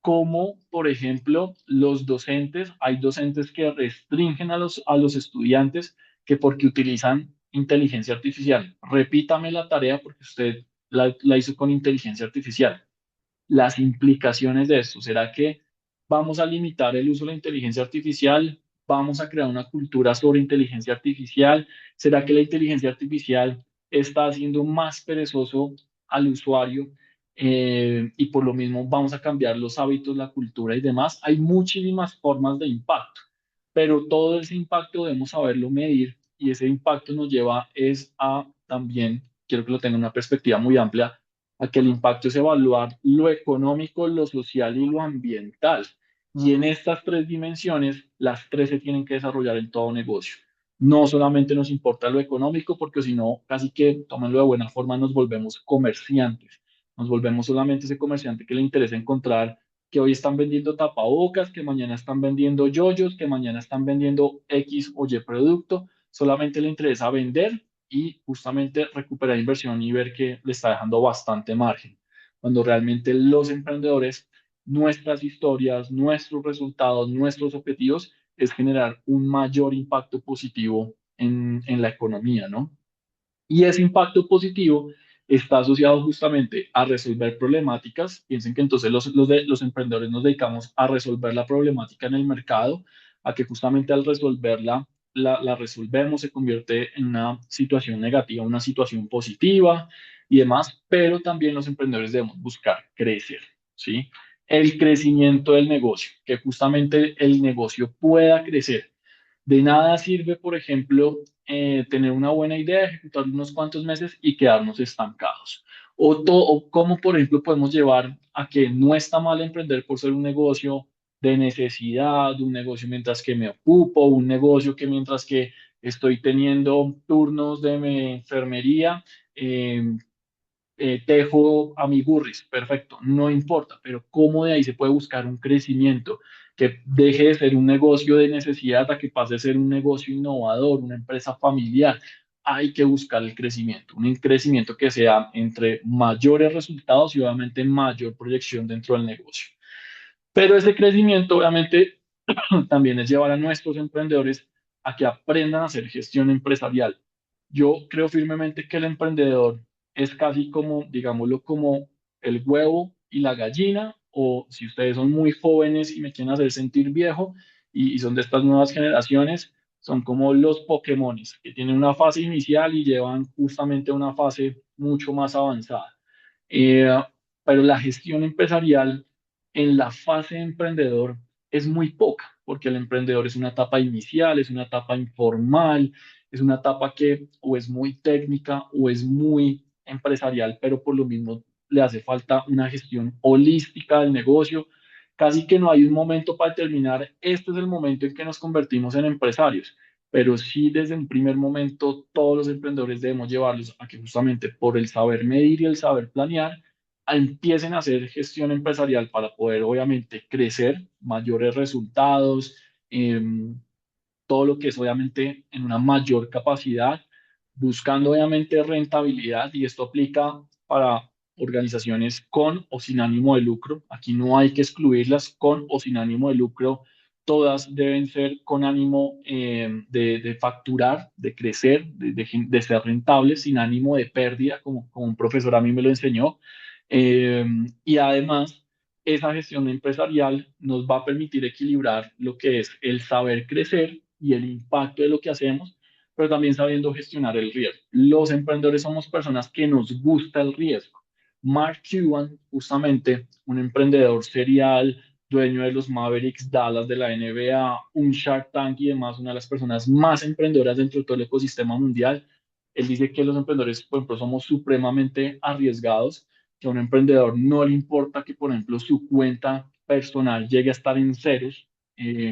cómo, por ejemplo, los docentes, hay docentes que restringen a los estudiantes que porque utilizan inteligencia artificial. Repítame la tarea porque usted la hizo con inteligencia artificial. Las implicaciones de esto, ¿será que vamos a limitar el uso de la inteligencia artificial? ¿Vamos a crear una cultura sobre inteligencia artificial? ¿Será que la inteligencia artificial está haciendo más perezoso al usuario? y por lo mismo vamos a cambiar los hábitos, la cultura y demás. Hay muchísimas formas de impacto, pero todo ese impacto debemos saberlo medir y ese impacto nos lleva es a también, quiero que lo tenga una perspectiva muy amplia, a que el impacto es evaluar lo económico, lo social y lo ambiental. Y en estas tres dimensiones, las tres se tienen que desarrollar en todo negocio. No solamente nos importa lo económico, porque si no, casi que, tómenlo de buena forma, nos volvemos comerciantes. Nos volvemos solamente ese comerciante que le interesa encontrar que hoy están vendiendo tapabocas, que mañana están vendiendo yoyos, que mañana están vendiendo X o Y producto. Solamente le interesa vender y justamente recuperar inversión y ver que le está dejando bastante margen. Cuando realmente los emprendedores, nuestras historias, nuestros resultados, nuestros objetivos es generar un mayor impacto positivo en la economía, ¿no? Y ese impacto positivo está asociado justamente a resolver problemáticas. Piensen que entonces los emprendedores nos dedicamos a resolver la problemática en el mercado, a que justamente al resolverla, la resolvemos, se convierte en una situación negativa, una situación positiva y demás, pero también los emprendedores debemos buscar crecer, ¿sí? El crecimiento del negocio, que justamente el negocio pueda crecer. De nada sirve, por ejemplo, tener una buena idea, ejecutar unos cuantos meses y quedarnos estancados. O cómo, por ejemplo, podemos llevar a que no está mal emprender por ser un negocio de necesidad, un negocio mientras que me ocupo, un negocio que mientras que estoy teniendo turnos de mi enfermería, eh, tejo a mi burris, perfecto, no importa, pero cómo de ahí se puede buscar un crecimiento que deje de ser un negocio de necesidad a que pase a ser un negocio innovador, una empresa familiar. Hay que buscar el crecimiento, un crecimiento que sea entre mayores resultados y obviamente mayor proyección dentro del negocio. Pero ese crecimiento obviamente también es llevar a nuestros emprendedores a que aprendan a hacer gestión empresarial. Yo creo firmemente que el emprendedor es casi como, digámoslo, como el huevo y la gallina, o si ustedes son muy jóvenes y me quieren hacer sentir viejo y son de estas nuevas generaciones, son como los Pokémones, que tienen una fase inicial y llevan justamente a una fase mucho más avanzada. Eh, pero la gestión empresarial en la fase de emprendedor es muy poca, porque el emprendedor es una etapa inicial, es una etapa informal, es una etapa que o es muy técnica o es muy empresarial, pero por lo mismo le hace falta una gestión holística del negocio. Casi que no hay un momento para determinar, este es el momento en que nos convertimos en empresarios, pero sí desde un primer momento todos los emprendedores debemos llevarlos a que justamente por el saber medir y el saber planear, empiecen a hacer gestión empresarial para poder obviamente crecer, mayores resultados, todo lo que es obviamente en una mayor capacidad, buscando obviamente rentabilidad y esto aplica para organizaciones con o sin ánimo de lucro. Aquí no hay que excluirlas con o sin ánimo de lucro. Todas deben ser con ánimo de facturar, de crecer, de ser rentables, sin ánimo de pérdida, como un profesor a mí me lo enseñó. Y además, esa gestión empresarial nos va a permitir equilibrar lo que es el saber crecer y el impacto de lo que hacemos, pero también sabiendo gestionar el riesgo. Los emprendedores somos personas que nos gusta el riesgo. Mark Cuban, justamente un emprendedor serial, dueño de los Mavericks Dallas de la NBA, un Shark Tank y demás, una de las personas más emprendedoras dentro de todo el ecosistema mundial. Él dice que los emprendedores, por ejemplo, somos supremamente arriesgados, que a un emprendedor no le importa que, por ejemplo, su cuenta personal llegue a estar en ceros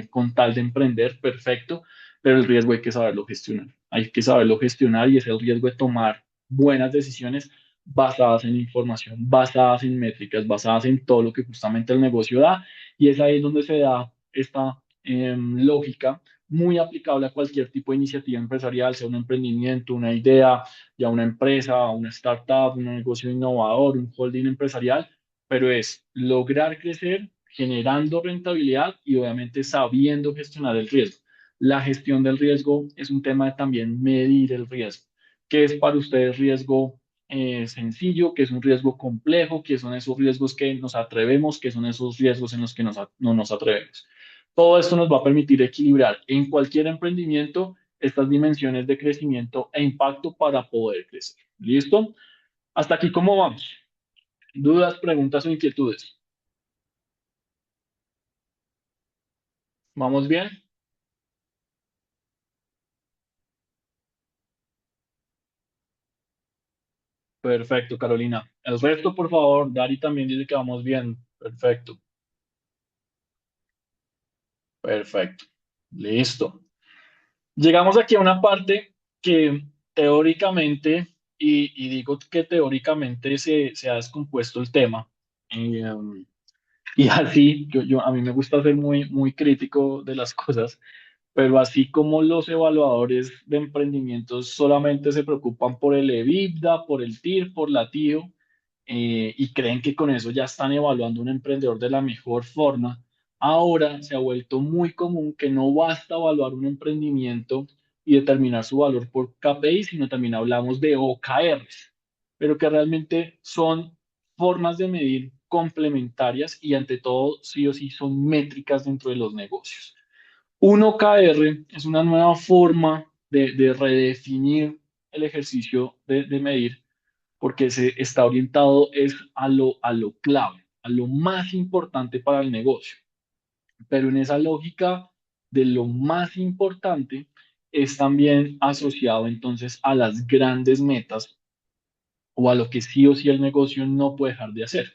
con tal de emprender, perfecto, pero el riesgo hay que saberlo gestionar. Hay que saberlo gestionar y es el riesgo de tomar buenas decisiones basadas en información, basadas en métricas, basadas en todo lo que justamente el negocio da. Y es ahí donde se da esta lógica muy aplicable a cualquier tipo de iniciativa empresarial, sea un emprendimiento, una idea, ya una empresa, una startup, un negocio innovador, un holding empresarial, pero es lograr crecer generando rentabilidad y obviamente sabiendo gestionar el riesgo. La gestión del riesgo es un tema de también medir el riesgo. ¿Qué es para ustedes riesgo sencillo? ¿Qué es un riesgo complejo? ¿Qué son esos riesgos que nos atrevemos? ¿Qué son esos riesgos en los que no nos atrevemos? Todo esto nos va a permitir equilibrar en cualquier emprendimiento estas dimensiones de crecimiento e impacto para poder crecer. ¿Listo? Hasta aquí, ¿cómo vamos? Dudas, preguntas o inquietudes. ¿Vamos bien? Perfecto, Carolina. El resto, por favor, Dari también dice que vamos bien. Perfecto, perfecto. Listo. Llegamos aquí a una parte que teóricamente, y digo que teóricamente se ha descompuesto el tema. Y así, a mí me gusta ser muy crítico de las cosas, pero así como los evaluadores de emprendimientos solamente se preocupan por el EBITDA, por el TIR, por la TIO, y creen que con eso ya están evaluando un emprendedor de la mejor forma, ahora se ha vuelto muy común que no basta evaluar un emprendimiento y determinar su valor por KPI, sino también hablamos de OKRs, pero que realmente son formas de medir complementarias y ante todo sí o sí son métricas dentro de los negocios. Un OKR es una nueva forma de redefinir el ejercicio de medir porque se está orientado es a lo clave, a lo más importante para el negocio. Pero en esa lógica de lo más importante es también asociado entonces a las grandes metas o a lo que sí o sí el negocio no puede dejar de hacer,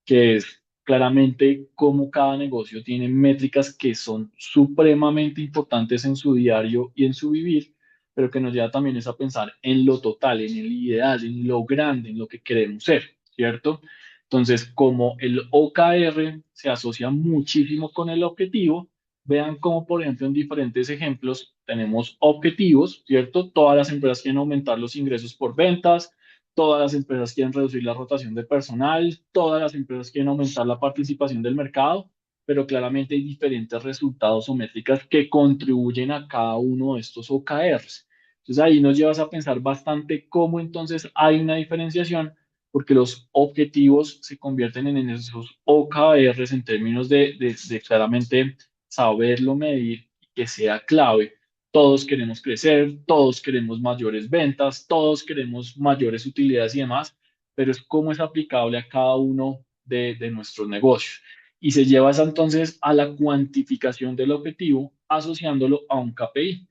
que es claramente cómo cada negocio tiene métricas que son supremamente importantes en su diario y en su vivir, pero que nos lleva también es a pensar en lo total, en el ideal, en lo grande, en lo que queremos ser, ¿cierto? Entonces, como el OKR se asocia muchísimo con el objetivo, vean cómo, por ejemplo, en diferentes ejemplos tenemos objetivos, ¿cierto? Todas las empresas quieren aumentar los ingresos por ventas, todas las empresas quieren reducir la rotación de personal, todas las empresas quieren aumentar la participación del mercado, pero claramente hay diferentes resultados o métricas que contribuyen a cada uno de estos OKRs. Entonces ahí nos llevas a pensar bastante cómo entonces hay una diferenciación, porque los objetivos se convierten en esos OKRs en términos de claramente saberlo medir y que sea clave. Todos queremos crecer, todos queremos mayores ventas, todos queremos mayores utilidades y demás, pero es cómo es aplicable a cada uno de nuestros negocios. Y se lleva eso entonces a la cuantificación del objetivo asociándolo a un KPI,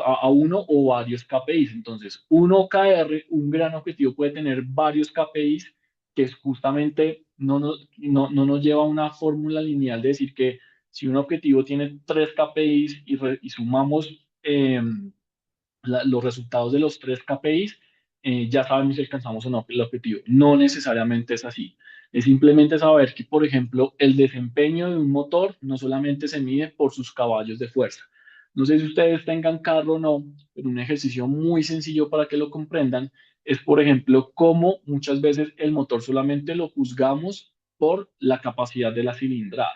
a uno o varios KPIs. Entonces, un OKR, un gran objetivo, puede tener varios KPIs que es justamente no nos lleva a una fórmula lineal de decir que si un objetivo tiene tres KPIs y sumamos los resultados de los tres KPIs, ya sabemos si alcanzamos o no el objetivo. No necesariamente es así. Es simplemente saber que, por ejemplo, el desempeño de un motor no solamente se mide por sus caballos de fuerza. No sé si ustedes tengan carro o no, pero un ejercicio muy sencillo para que lo comprendan es, por ejemplo, cómo muchas veces el motor solamente lo juzgamos por la capacidad de la cilindrada.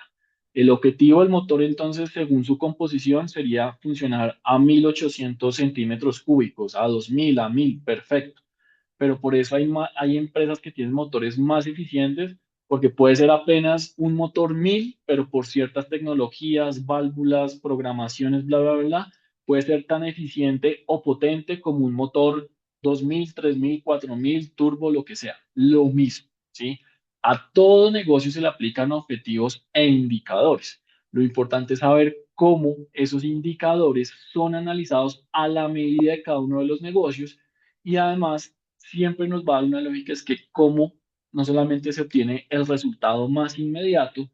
El objetivo del motor, entonces, según su composición, sería funcionar a 1800 centímetros cúbicos, a 2000, a 1000, perfecto. Pero por eso hay empresas que tienen motores más eficientes, porque puede ser apenas un motor 1000, pero por ciertas tecnologías, válvulas, programaciones, bla, bla, bla, puede ser tan eficiente o potente como un motor 2000, 3000, 4000, turbo, lo que sea. Lo mismo, ¿sí? A todo negocio se le aplican objetivos e indicadores. Lo importante es saber cómo esos indicadores son analizados a la medida de cada uno de los negocios y además siempre nos va a dar una lógica, es que cómo no solamente se obtiene el resultado más inmediato,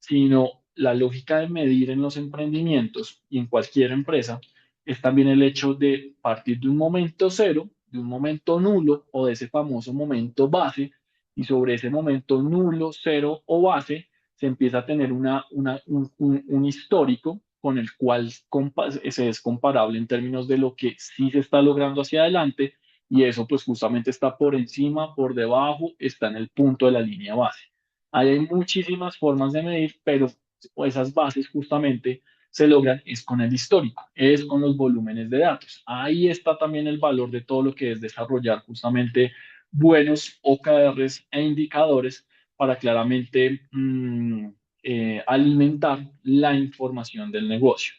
sino la lógica de medir en los emprendimientos y en cualquier empresa es también el hecho de partir de un momento cero, de un momento nulo o de ese famoso momento base, y sobre ese momento nulo, cero o base se empieza a tener un histórico con el cual se es comparable en términos de lo que sí se está logrando hacia adelante y eso pues justamente está por encima, por debajo, está en el punto de la línea base. Ahí hay muchísimas formas de medir, pero esas bases justamente se logran es con el histórico, es con los volúmenes de datos. Ahí está también el valor de todo lo que es desarrollar justamente buenos OKRs e indicadores para claramente alimentar la información del negocio.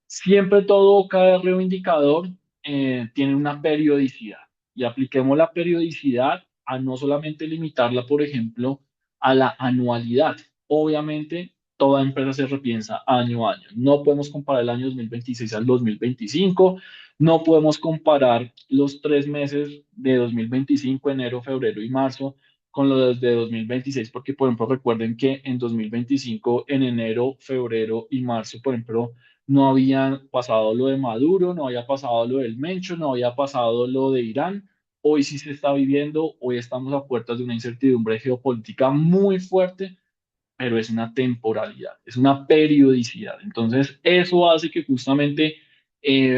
Siempre todo OKR o indicador tiene una periodicidad y apliquemos la periodicidad a no solamente limitarla, por ejemplo, a la anualidad. Obviamente, toda empresa se repiensa año a año. No podemos comparar el año 2026 al 2025, no podemos comparar los 3 meses de 2025, enero, febrero y marzo, con los de 2026, porque, por ejemplo, recuerden que en 2025, en enero, febrero y marzo, por ejemplo, no había pasado lo de Maduro, no había pasado lo del Mencho, no había pasado lo de Irán. Hoy sí se está viviendo, hoy estamos a puertas de una incertidumbre geopolítica muy fuerte, pero es una temporalidad, es una periodicidad. Entonces, eso hace que justamente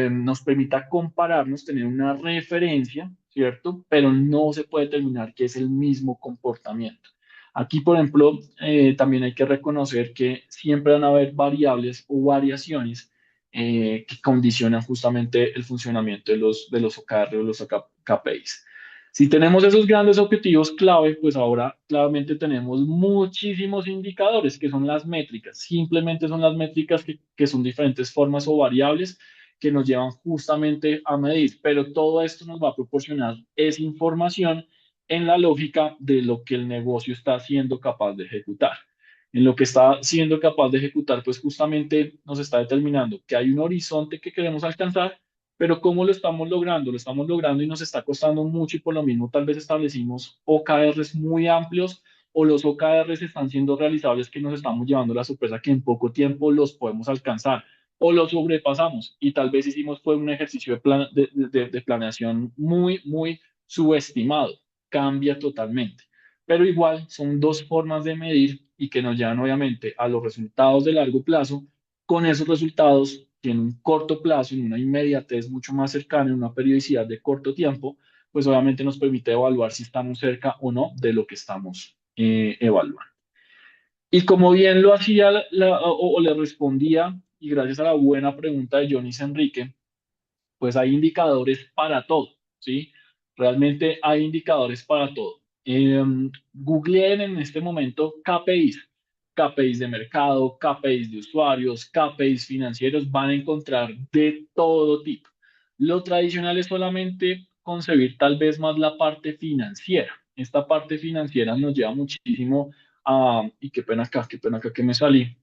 nos permita compararnos, tener una referencia, ¿cierto? Pero no se puede determinar que es el mismo comportamiento. Aquí, por ejemplo, también hay que reconocer que siempre van a haber variables o variaciones que condicionan justamente el funcionamiento de los OKR o los KPIs. Si tenemos esos grandes objetivos clave, pues ahora claramente tenemos muchísimos indicadores que son las métricas. Simplemente son las métricas que son diferentes formas o variables que nos llevan justamente a medir. Pero todo esto nos va a proporcionar esa información en la lógica de lo que el negocio está siendo capaz de ejecutar. En lo que está siendo capaz de ejecutar, pues justamente nos está determinando que hay un horizonte que queremos alcanzar, pero ¿cómo lo estamos logrando? Lo estamos logrando y nos está costando mucho y por lo mismo tal vez establecimos OKRs muy amplios o los OKRs están siendo realizables que nos estamos llevando la sorpresa que en poco tiempo los podemos alcanzar o los sobrepasamos y tal vez hicimos fue un ejercicio de planeación muy, muy subestimado. Cambia totalmente. Pero igual son dos formas de medir y que nos llevan obviamente a los resultados de largo plazo con esos resultados que en un corto plazo, en una inmediatez mucho más cercana, en una periodicidad de corto tiempo, pues obviamente nos permite evaluar si estamos cerca o no de lo que estamos evaluando. Y como bien lo hacía o le respondía, y gracias a la buena pregunta de Jonis Enrique, pues hay indicadores para todo, ¿sí? Realmente hay indicadores para todo. Googleen en este momento KPIs, KPIs de mercado, KPIs de usuarios, KPIs financieros, van a encontrar de todo tipo. Lo tradicional es solamente concebir tal vez más la parte financiera. Esta parte financiera nos lleva muchísimo a, y qué pena acá que me salí,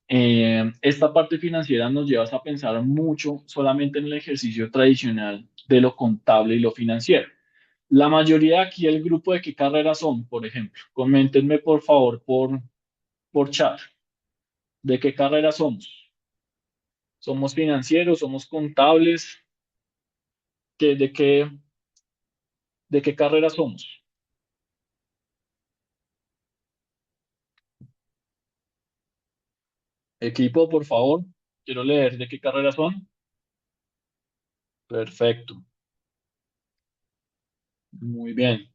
esta parte financiera nos lleva a pensar mucho solamente en el ejercicio tradicional de lo contable y lo financiero. La mayoría de aquí, el grupo de qué carreras son, por ejemplo. Coméntenme por favor por chat. ¿De qué carreras somos? ¿Somos financieros? ¿Somos contables? ¿Qué, de qué carreras somos? Equipo, por favor. Quiero leer de qué carreras son. Perfecto. Muy bien.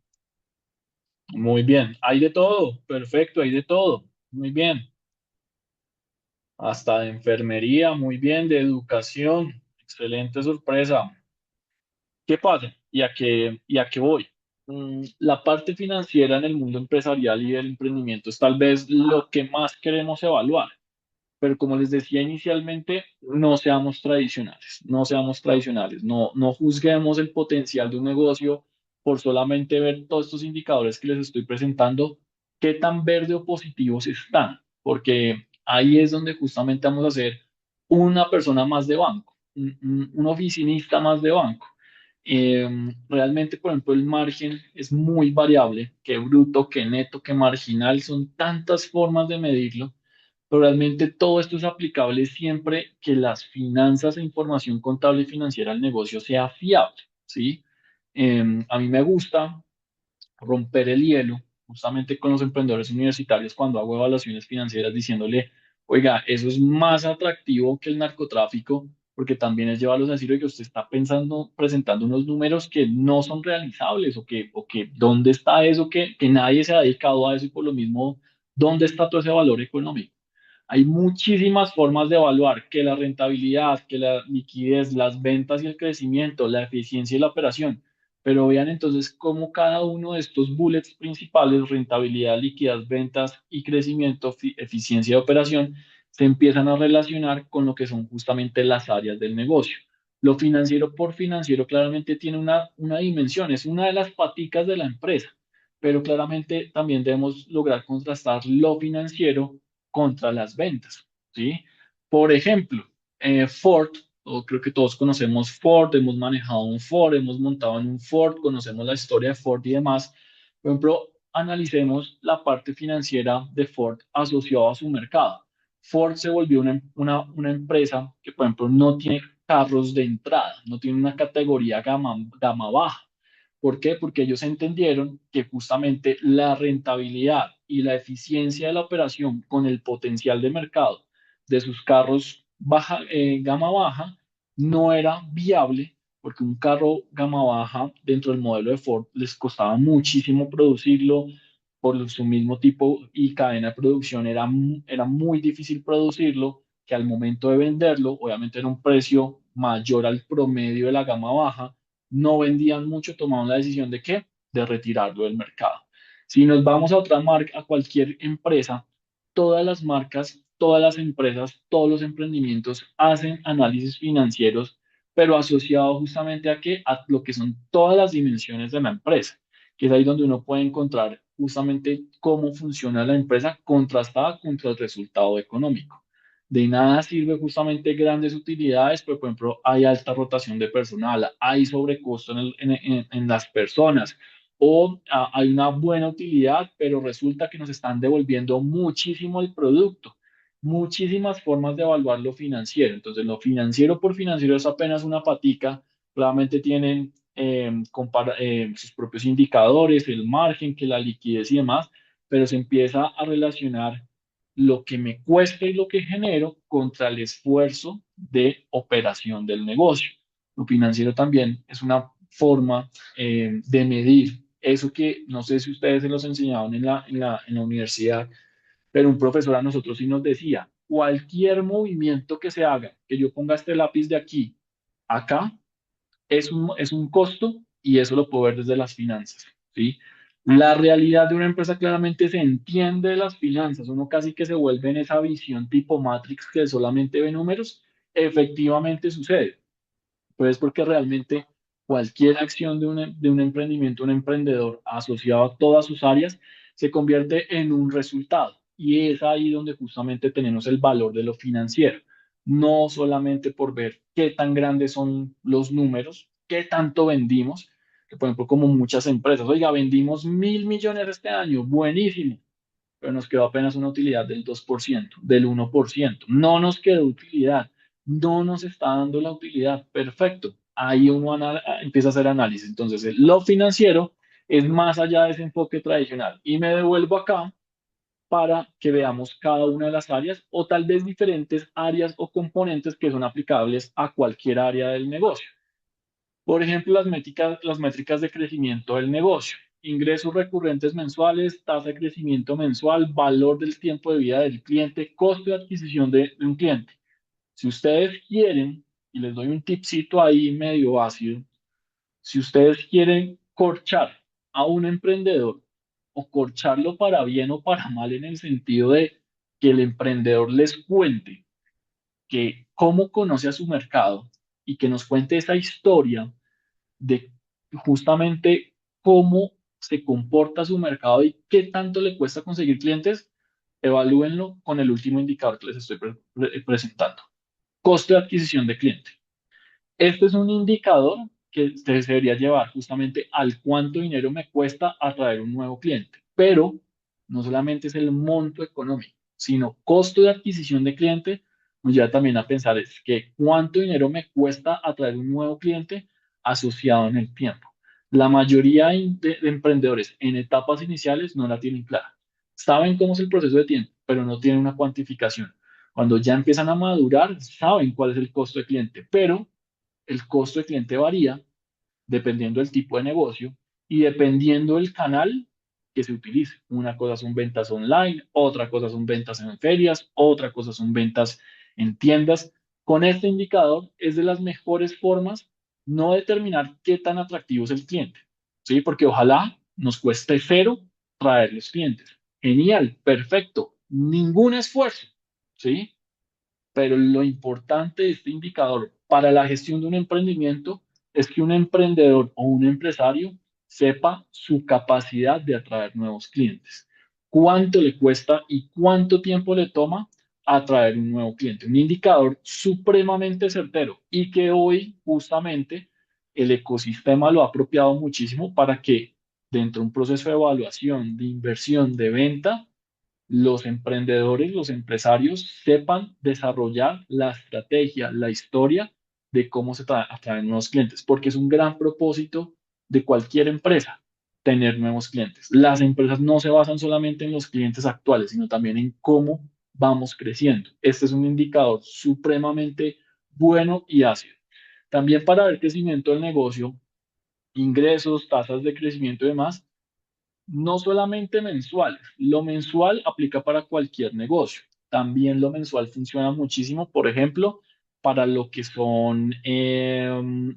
Muy bien. Hay de todo. Perfecto, hay de todo. Muy bien. Hasta de enfermería, muy bien, de educación, excelente sorpresa. ¿Qué pasa? Y a qué voy? La parte financiera en el mundo empresarial y del emprendimiento es tal vez lo que más queremos evaluar. Pero como les decía inicialmente, no seamos tradicionales, no seamos tradicionales, no juzguemos el potencial de un negocio por solamente ver todos estos indicadores que les estoy presentando, qué tan verde o positivos están, porque ahí es donde justamente vamos a ser una persona más de banco, un oficinista más de banco. Eh, Realmente, por ejemplo, el margen es muy variable, que bruto, que neto, que marginal, son tantas formas de medirlo, pero realmente todo esto es aplicable siempre que las finanzas e información contable y financiera del negocio sea fiable, ¿sí? A mí me gusta romper el hielo justamente con los emprendedores universitarios cuando hago evaluaciones financieras diciéndole, oiga, eso es más atractivo que el narcotráfico porque también es llevarlos a decir, oiga, usted está pensando, presentando unos números que no son realizables o que dónde está eso, que nadie se ha dedicado a eso y por lo mismo, ¿dónde está todo ese valor económico? Hay muchísimas formas de evaluar que la rentabilidad, que la liquidez, las ventas y el crecimiento, la eficiencia y la operación. Pero vean entonces cómo cada uno de estos bullets principales, rentabilidad, liquidez, ventas y crecimiento, eficiencia de operación, se empiezan a relacionar con lo que son justamente las áreas del negocio. Lo financiero por financiero claramente tiene una dimensión, es una de las paticas de la empresa. pero claramente también debemos lograr contrastar lo financiero contra las ventas, ¿sí? Por ejemplo, Ford, o creo que todos conocemos Ford, hemos manejado un Ford, hemos montado en un Ford, conocemos la historia de Ford y demás. Por ejemplo, analicemos la parte financiera de Ford asociada a su mercado. Ford se volvió una empresa que, por ejemplo, no tiene carros de entrada, no tiene una categoría gama baja. ¿Por qué? Porque ellos entendieron que justamente la rentabilidad y la eficiencia de la operación con el potencial de mercado de sus carros gama baja no era viable, porque un carro gama baja dentro del modelo de Ford les costaba muchísimo producirlo por su mismo tipo y cadena de producción era muy difícil producirlo, que al momento de venderlo, obviamente era un precio mayor al promedio de la gama baja, no vendían mucho, tomaban la decisión de qué, de retirarlo del mercado. Si nos vamos a otra marca, a cualquier empresa, todas las marcas, todas las empresas, todos los emprendimientos hacen análisis financieros, pero asociado justamente a qué, a lo que son todas las dimensiones de la empresa, que es ahí donde uno puede encontrar justamente cómo funciona la empresa contrastada contra el resultado económico. De nada sirve justamente grandes utilidades, pero por ejemplo hay alta rotación de personal, hay sobrecosto en las personas, o hay una buena utilidad, pero resulta que nos están devolviendo muchísimo el producto. Muchísimas formas de evaluar lo financiero. Entonces, lo financiero por financiero es apenas una patica. Claramente tienen sus propios indicadores, el margen, que la liquidez y demás, pero se empieza a relacionar lo que me cuesta y lo que genero contra el esfuerzo de operación del negocio. Lo financiero también es una forma de medir eso que no sé si ustedes se los enseñaban en la universidad, pero un profesor a nosotros sí nos decía, cualquier movimiento que se haga, que yo ponga este lápiz de aquí, acá, es un costo y eso lo puedo ver desde las finanzas, ¿sí? La realidad de una empresa claramente se entiende de las finanzas, uno casi que se vuelve en esa visión tipo Matrix que solamente ve números, efectivamente sucede. Pues porque realmente cualquier acción de un emprendimiento, un emprendedor asociado a todas sus áreas, se convierte en un resultado. Y es ahí donde justamente tenemos el valor de lo financiero. No solamente por ver qué tan grandes son los números, qué tanto vendimos, que por ejemplo como muchas empresas, oiga, vendimos 1.000 millones este año, buenísimo, pero nos quedó apenas una utilidad del 2%, del 1%. No nos quedó utilidad, no nos está dando la utilidad. Perfecto. Ahí uno empieza a hacer análisis. Entonces, lo financiero es más allá de ese enfoque tradicional. Y me devuelvo acá para que veamos cada una de las áreas o tal vez diferentes áreas o componentes que son aplicables a cualquier área del negocio. Por ejemplo, las métricas de crecimiento del negocio. Ingresos recurrentes mensuales, tasa de crecimiento mensual, valor del tiempo de vida del cliente, costo de adquisición de un cliente. Si ustedes quieren, y les doy un tipcito ahí medio ácido, si ustedes quieren corchar a un emprendedor o corcharlo para bien o para mal en el sentido de que el emprendedor les cuente que cómo conoce a su mercado y que nos cuente esa historia de justamente cómo se comporta su mercado y qué tanto le cuesta conseguir clientes, evalúenlo con el último indicador que les estoy presentando. Costo de adquisición de cliente. Este es un indicador que se debería llevar justamente al cuánto dinero me cuesta atraer un nuevo cliente. Pero no solamente es el monto económico, sino costo de adquisición de cliente, nos lleva también a pensar es que cuánto dinero me cuesta atraer un nuevo cliente asociado en el tiempo. La mayoría de emprendedores en etapas iniciales no la tienen clara. Saben cómo es el proceso de tiempo, pero no tienen una cuantificación. Cuando ya empiezan a madurar, saben cuál es el costo de cliente, pero el costo de cliente varía dependiendo del tipo de negocio y dependiendo del canal que se utilice. Una cosa son ventas online, otra cosa son ventas en ferias, otra cosa son ventas en tiendas. Con este indicador es de las mejores formas no determinar qué tan atractivo es el cliente, ¿sí? Porque ojalá nos cueste cero traer los clientes. Genial, perfecto, ningún esfuerzo, ¿sí? Pero lo importante de este indicador para la gestión de un emprendimiento es que un emprendedor o un empresario sepa su capacidad de atraer nuevos clientes. ¿Cuánto le cuesta y cuánto tiempo le toma atraer un nuevo cliente? Un indicador supremamente certero y que hoy justamente el ecosistema lo ha apropiado muchísimo para que dentro de un proceso de evaluación, de inversión, de venta, los emprendedores, los empresarios sepan desarrollar la estrategia, la historia de cómo se atraen nuevos clientes, porque es un gran propósito de cualquier empresa tener nuevos clientes. Las empresas no se basan solamente en los clientes actuales, sino también en cómo vamos creciendo. Este es un indicador supremamente bueno y ácido. También para el crecimiento del negocio, ingresos, tasas de crecimiento y demás, no solamente mensuales, lo mensual aplica para cualquier negocio. También lo mensual funciona muchísimo, por ejemplo, para lo que son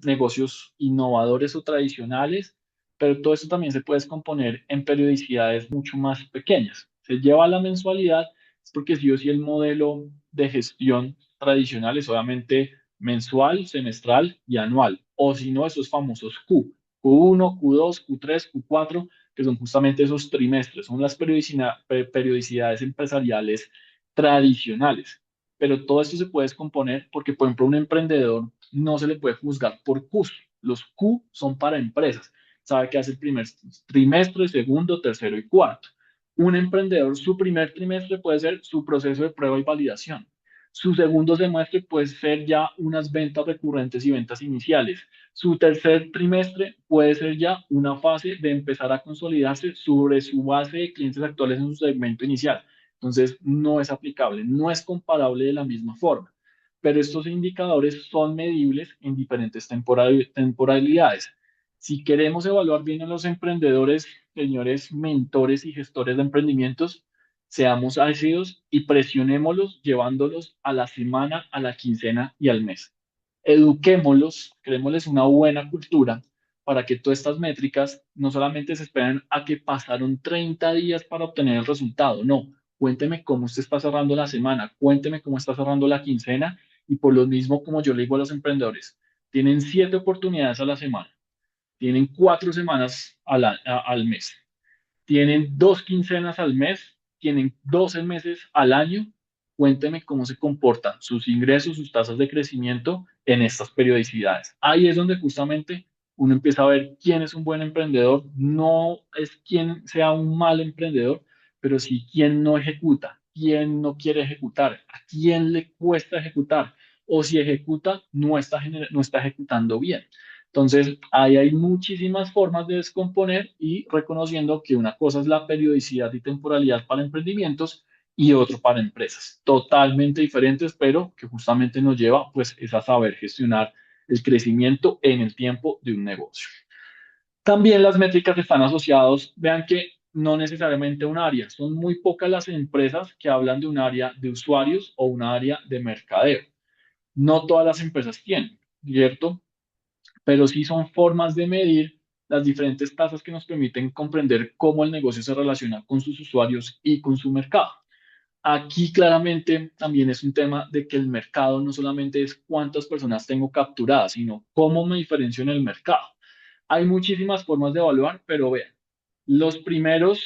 negocios innovadores o tradicionales, pero todo eso también se puede descomponer en periodicidades mucho más pequeñas. Se lleva a la mensualidad, es porque sí o sí el modelo de gestión tradicional es obviamente mensual, semestral y anual, o si no, esos famosos Q1, Q2, Q3, Q4, que son justamente esos trimestres, son las periodicidades empresariales tradicionales. Pero todo esto se puede descomponer porque, por ejemplo, un emprendedor no se le puede juzgar por Qs. Los Q son para empresas. Sabe que hace el primer trimestre, segundo, tercero y cuarto. Un emprendedor, su primer trimestre puede ser su proceso de prueba y validación. Su segundo semestre puede ser ya unas ventas recurrentes y ventas iniciales. Su tercer trimestre puede ser ya una fase de empezar a consolidarse sobre su base de clientes actuales en su segmento inicial. Entonces, no es aplicable, no es comparable de la misma forma. Pero estos indicadores son medibles en diferentes temporalidades. Si queremos evaluar bien a los emprendedores, señores mentores y gestores de emprendimientos, seamos ácidos y presionémoslos llevándolos a la semana, a la quincena y al mes. Eduquémoslos, creémosles una buena cultura para que todas estas métricas no solamente se esperen a que pasaron 30 días para obtener el resultado, no, cuénteme cómo usted está cerrando la semana, cuénteme cómo está cerrando la quincena y por lo mismo como yo le digo a los emprendedores, tienen 7 oportunidades a la semana, tienen 4 semanas al mes, tienen 2 quincenas al mes, tienen 12 meses al año. Cuénteme cómo se comportan sus ingresos, sus tasas de crecimiento en estas periodicidades. Ahí es donde justamente uno empieza a ver quién es un buen emprendedor. No es quién sea un mal emprendedor, pero sí quién no ejecuta, quién no quiere ejecutar, a quién le cuesta ejecutar, o si ejecuta, no está ejecutando bien. Entonces, ahí hay muchísimas formas de descomponer y reconociendo que una cosa es la periodicidad y temporalidad para emprendimientos y otro para empresas, totalmente diferentes, pero que justamente nos lleva pues es a saber gestionar el crecimiento en el tiempo de un negocio. También las métricas están asociadas, vean que no necesariamente un área, son muy pocas las empresas que hablan de un área de usuarios o un área de mercadeo. No todas las empresas tienen, ¿cierto? Pero sí son formas de medir las diferentes tasas que nos permiten comprender cómo el negocio se relaciona con sus usuarios y con su mercado. Aquí claramente también es un tema de que el mercado no solamente es cuántas personas tengo capturadas, sino cómo me diferencio en el mercado. Hay muchísimas formas de evaluar, pero vean, los primeros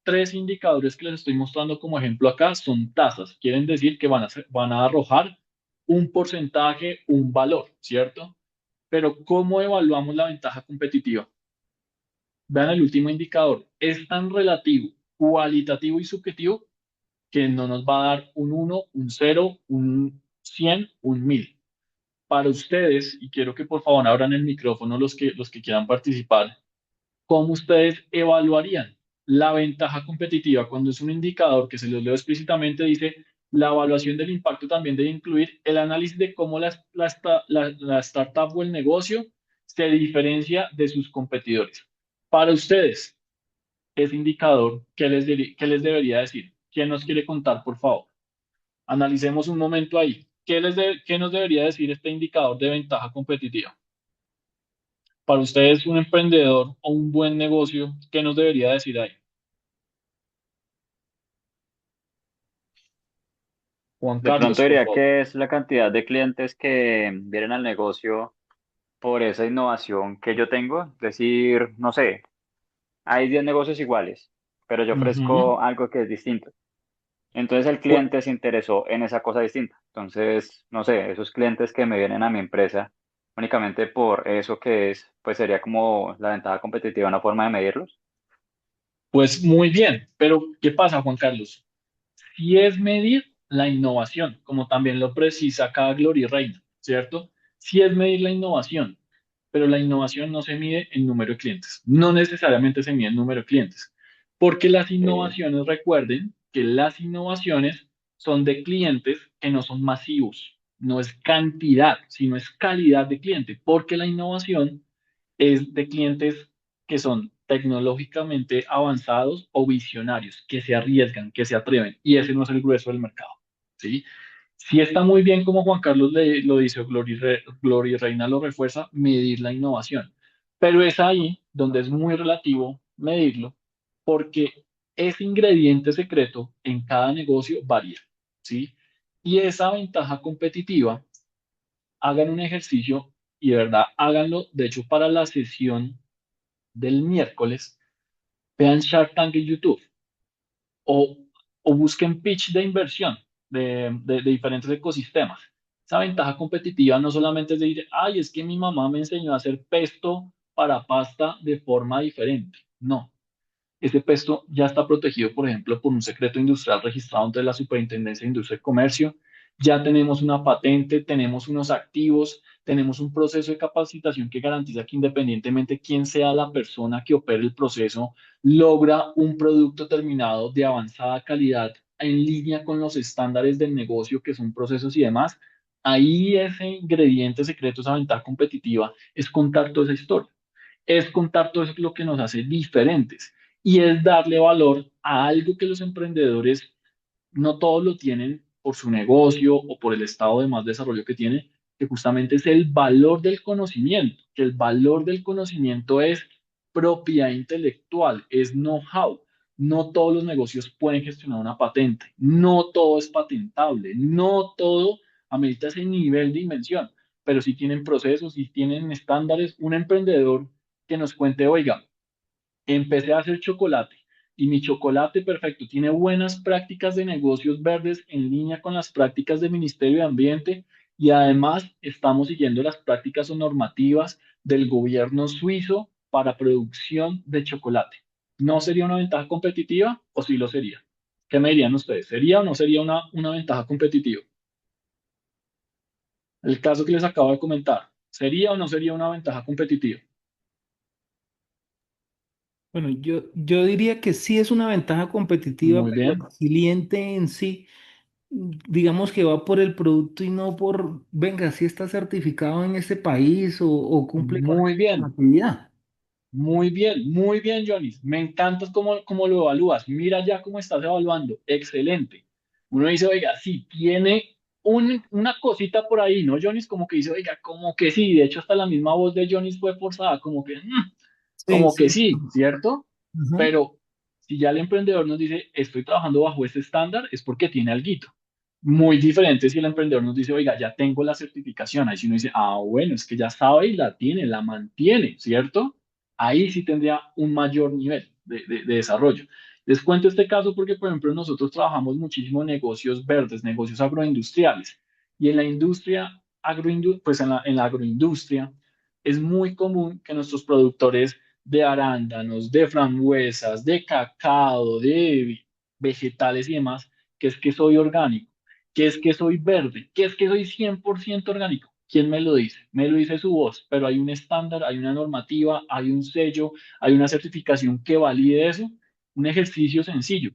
3 indicadores que les estoy mostrando como ejemplo acá son tasas. Quieren decir que van a arrojar un porcentaje, un valor, ¿cierto? Pero ¿cómo evaluamos la ventaja competitiva? Vean el último indicador. Es tan relativo, cualitativo y subjetivo que no nos va a dar un 1, un 0, un 100, un 1000. Para ustedes, y quiero que por favor abran el micrófono los que quieran participar, ¿cómo ustedes evaluarían la ventaja competitiva cuando es un indicador que se los leo explícitamente? Dice, la evaluación del impacto también debe incluir el análisis de cómo la startup o el negocio se diferencia de sus competidores. Para ustedes, ese indicador, qué les debería decir? ¿Quién nos quiere contar, por favor? Analicemos un momento ahí. ¿Qué nos debería decir este indicador de ventaja competitiva? Para ustedes, un emprendedor o un buen negocio, ¿qué nos debería decir ahí? Juan De pronto Carlos, por diría favor. que es la cantidad de clientes que vienen al negocio por esa innovación que yo tengo. Es decir, no sé, hay 10 negocios iguales, pero yo Ujú. ofrezco algo que es distinto. Entonces el Pu- cliente se interesó en esa cosa distinta. Entonces, no sé, esos clientes que me vienen a mi empresa únicamente por eso que es, pues sería como la ventaja competitiva, una forma de medirlos. Pues muy bien, pero ¿qué pasa, Juan Carlos? Si es medir la innovación, como también lo precisa acá Gloria Reina, ¿cierto? Si es medir la innovación, pero la innovación no se mide en número de clientes, no necesariamente se mide en número de clientes, porque las Sí, innovaciones, recuerden que las innovaciones son de clientes que no son masivos, no es cantidad, sino es calidad de cliente, porque la innovación es de clientes que son tecnológicamente avanzados o visionarios, que se arriesgan, que se atreven, y ese no es el grueso del mercado, ¿sí? Sí está muy bien, como Juan Carlos lo dice, Gloria Reina lo refuerza, medir la innovación, pero es ahí donde es muy relativo medirlo, porque ese ingrediente secreto en cada negocio varía, ¿sí? Y esa ventaja competitiva, hagan un ejercicio y de verdad háganlo, de hecho para la sesión del miércoles, vean Shark Tank en YouTube o, o busquen pitch de inversión de diferentes ecosistemas. Esa ventaja competitiva no solamente es de decir, ay, es que mi mamá me enseñó a hacer pesto para pasta de forma diferente. No, ese pesto ya está protegido, por ejemplo, por un secreto industrial registrado ante la Superintendencia de Industria y Comercio. Ya tenemos una patente, tenemos unos activos, tenemos un proceso de capacitación que garantiza que independientemente quién sea la persona que opere el proceso, logra un producto terminado de avanzada calidad en línea con los estándares del negocio, que son procesos y demás. Ahí ese ingrediente secreto, esa ventaja competitiva, es contar toda esa historia, es contar todo eso lo que nos hace diferentes y es darle valor a algo que los emprendedores no todos lo tienen por su negocio o por el estado de más desarrollo que tiene, que justamente es el valor del conocimiento, que el valor del conocimiento es propiedad intelectual, es know-how. No todos los negocios pueden gestionar una patente, no todo es patentable, no todo amerita ese nivel de invención, pero sí tienen procesos, sí tienen estándares. Un emprendedor que nos cuente, oiga, empecé a hacer chocolate y mi chocolate perfecto tiene buenas prácticas de negocios verdes en línea con las prácticas del Ministerio de Ambiente y además estamos siguiendo las prácticas o normativas del gobierno suizo para producción de chocolate. ¿No sería una ventaja competitiva o sí lo sería? ¿Qué me dirían ustedes? ¿Sería o no sería una ventaja competitiva? El caso que les acabo de comentar, ¿sería o no sería una ventaja competitiva? Bueno, yo diría que sí es una ventaja competitiva, Muy pero bien, el cliente en sí, digamos que va por el producto y no por, venga, si está certificado en este país o cumple con muy la bien. actividad. Muy bien, Johnny. Me encanta cómo lo evalúas. Mira ya cómo estás evaluando. Excelente. Uno dice, oiga, sí, tiene una cosita por ahí, ¿no, Johnny? Como que dice, oiga, como que sí. De hecho, hasta la misma voz de Johnny fue forzada, Sí, como que sí. sí, ¿cierto? Ajá. Pero si ya el emprendedor nos dice, estoy trabajando bajo este estándar, es porque tiene alguito. Muy diferente si el emprendedor nos dice, oiga, ya tengo la certificación. Ahí sí uno dice, ah, bueno, es que ya sabe y la tiene, la mantiene, ¿cierto? Ahí sí tendría un mayor nivel de desarrollo. Les cuento este caso porque, por ejemplo, nosotros trabajamos muchísimo en negocios verdes, negocios agroindustriales. Y en la industria, pues en la agroindustria, es muy común que nuestros productores de arándanos, de frambuesas, de cacao, de vegetales y demás, que es que soy orgánico, que es que soy verde, que es que soy 100% orgánico. ¿Quién me lo dice? Me lo dice su voz, pero hay un estándar, hay una normativa, hay un sello, hay una certificación que valide eso. Un ejercicio sencillo.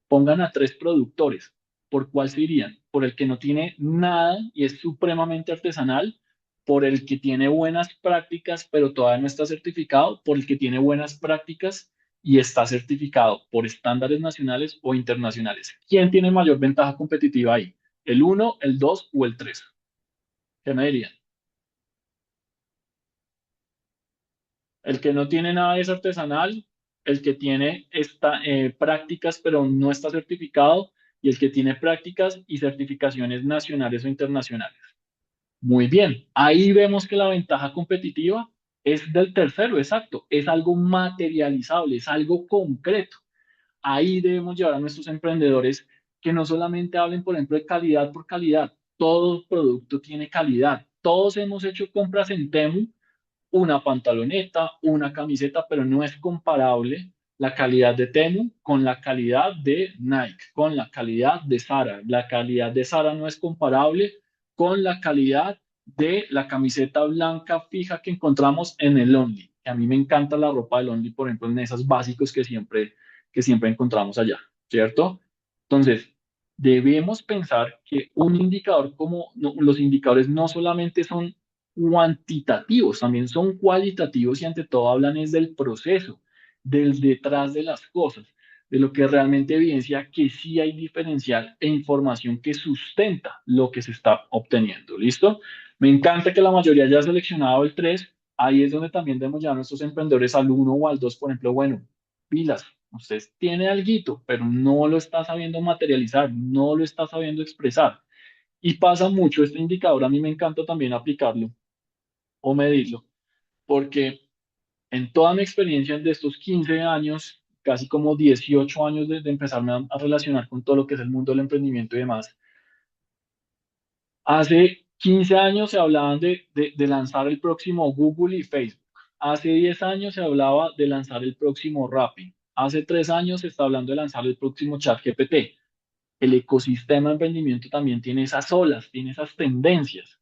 Pongan a tres productores. ¿Por cuál se irían? ¿Por el que no tiene nada y es supremamente artesanal? ¿Por el que tiene buenas prácticas pero todavía no está certificado? ¿Por el que tiene buenas prácticas y está certificado por estándares nacionales o internacionales? ¿Quién tiene mayor ventaja competitiva ahí? ¿El uno, el 2 o el 3? ¿Qué me dirían? El que no tiene nada es artesanal, el que tiene prácticas pero no está certificado y el que tiene prácticas y certificaciones nacionales o internacionales. Muy bien, ahí vemos que la ventaja competitiva es del tercero, exacto, es algo materializable, es algo concreto. Ahí debemos llevar a nuestros emprendedores que no solamente hablen, por ejemplo, de calidad por calidad, todo producto tiene calidad. Todos hemos hecho compras en Temu, una pantaloneta, una camiseta, pero no es comparable la calidad de Temu con la calidad de Nike, con la calidad de Zara. La calidad de Zara no es comparable con la calidad de la camiseta blanca fija que encontramos en el Only. Que a mí me encanta la ropa del Only, por ejemplo, en esos básicos que siempre encontramos allá, ¿cierto? Entonces, debemos pensar que un indicador como los indicadores no solamente son cuantitativos, también son cualitativos y ante todo hablan es del proceso, del detrás de las cosas, de lo que realmente evidencia que sí hay diferencial e información que sustenta lo que se está obteniendo. ¿Listo? Me encanta que la mayoría haya seleccionado el 3. Ahí es donde también debemos llevar a nuestros emprendedores al uno o al 2, por ejemplo, bueno, pilas, usted tiene alguito, pero no lo está sabiendo materializar, no lo está sabiendo expresar. Y pasa mucho, este indicador a mí me encanta también aplicarlo o medirlo, porque en toda mi experiencia de estos 15 años, casi como 18 años de empezarme a relacionar con todo lo que es el mundo del emprendimiento y demás, hace 15 años se hablaban de lanzar el próximo Google y Facebook. Hace 10 años se hablaba de lanzar el próximo Rappi. Hace 3 años se está hablando de lanzar el próximo ChatGPT. El ecosistema de emprendimiento también tiene esas olas, tiene esas tendencias.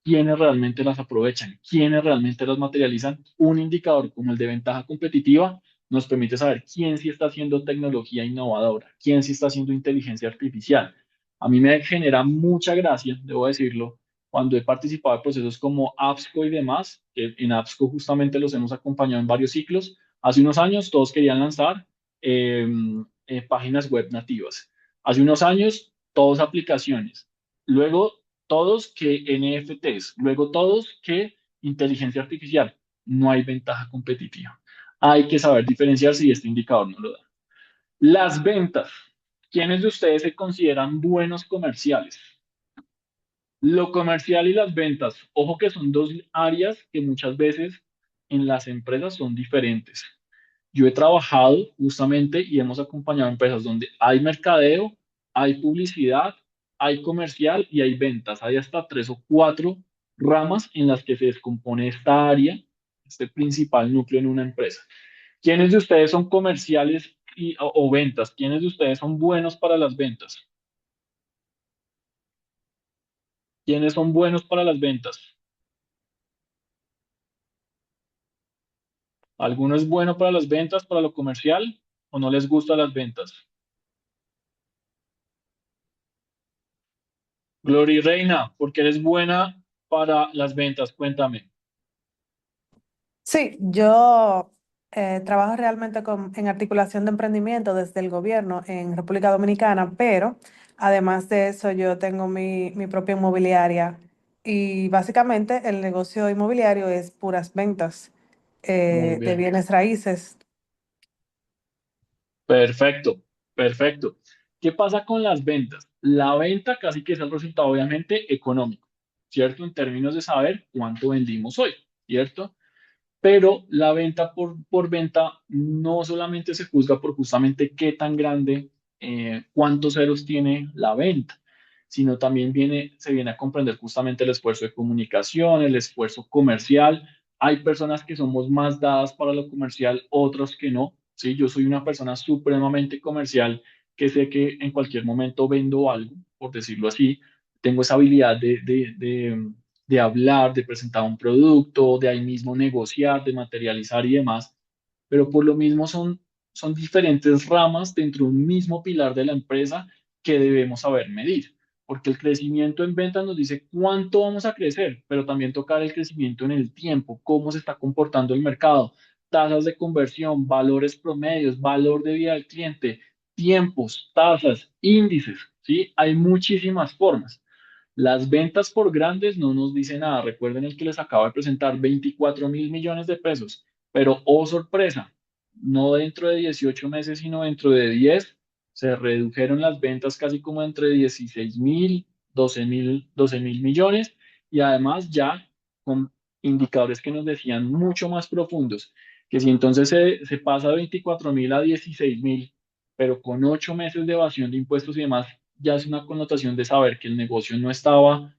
¿Quiénes realmente las aprovechan? ¿Quiénes realmente las materializan? Un indicador como el de ventaja competitiva nos permite saber quién sí está haciendo tecnología innovadora, quién sí está haciendo inteligencia artificial. A mí me genera mucha gracia, debo decirlo, cuando he participado en procesos como AppSco y demás, que en AppSco justamente los hemos acompañado en varios ciclos. Hace unos años todos querían lanzar eh, páginas web nativas. Hace unos años, todos aplicaciones. Luego, todos que NFTs. Luego, todos que inteligencia artificial. No hay ventaja competitiva. Hay que saber diferenciar si este indicador no lo da. Las ventas. ¿Quiénes de ustedes se consideran buenos comerciales? Lo comercial y las ventas. Ojo que son dos áreas que muchas veces en las empresas son diferentes. Yo he trabajado justamente y hemos acompañado empresas donde hay mercadeo, hay publicidad, hay comercial y hay ventas. Hay hasta 3 o 4 ramas en las que se descompone esta área, este principal núcleo en una empresa. ¿Quiénes de ustedes son comerciales o ventas? ¿Quiénes de ustedes son buenos para las ventas? ¿Quiénes son buenos para las ventas? ¿Alguno es bueno para las ventas, para lo comercial o no les gustan las ventas? Glory Reina, porque eres buena para las ventas, cuéntame. Sí, yo trabajo realmente en articulación de emprendimiento desde el gobierno en República Dominicana, pero además de eso yo tengo mi propia inmobiliaria y básicamente el negocio inmobiliario es puras ventas Muy de bien. bienes raíces. Perfecto, perfecto. ¿Qué pasa con las ventas? La venta casi que es el resultado obviamente económico, ¿cierto? En términos de saber cuánto vendimos hoy, ¿cierto? Pero la venta por venta no solamente se juzga por justamente qué tan grande, cuántos ceros tiene la venta, sino también se viene a comprender justamente el esfuerzo de comunicación, el esfuerzo comercial. Hay personas que somos más dadas para lo comercial, otras que no. ¿Sí? Yo soy una persona supremamente comercial que sé que en cualquier momento vendo algo, por decirlo así. Tengo esa habilidad de hablar, de presentar un producto, de ahí mismo negociar, de materializar y demás, pero por lo mismo son diferentes ramas dentro de un mismo pilar de la empresa que debemos saber medir, porque el crecimiento en ventas nos dice cuánto vamos a crecer, pero también tocar el crecimiento en el tiempo, cómo se está comportando el mercado, tasas de conversión, valores promedios, valor de vida del cliente, tiempos, tasas, índices, ¿sí? Hay muchísimas formas. Las ventas por grandes no nos dicen nada. Recuerden el que les acabo de presentar, 24.000 millones de pesos. Pero, oh sorpresa, no dentro de 18 meses, sino dentro de 10, se redujeron las ventas casi como entre 16.000, 12.000 millones. Y además ya con indicadores que nos decían mucho más profundos, que si entonces se pasa de 24.000 a 16.000, pero con 8 meses de evasión de impuestos y demás, ya es una connotación de saber que el negocio no estaba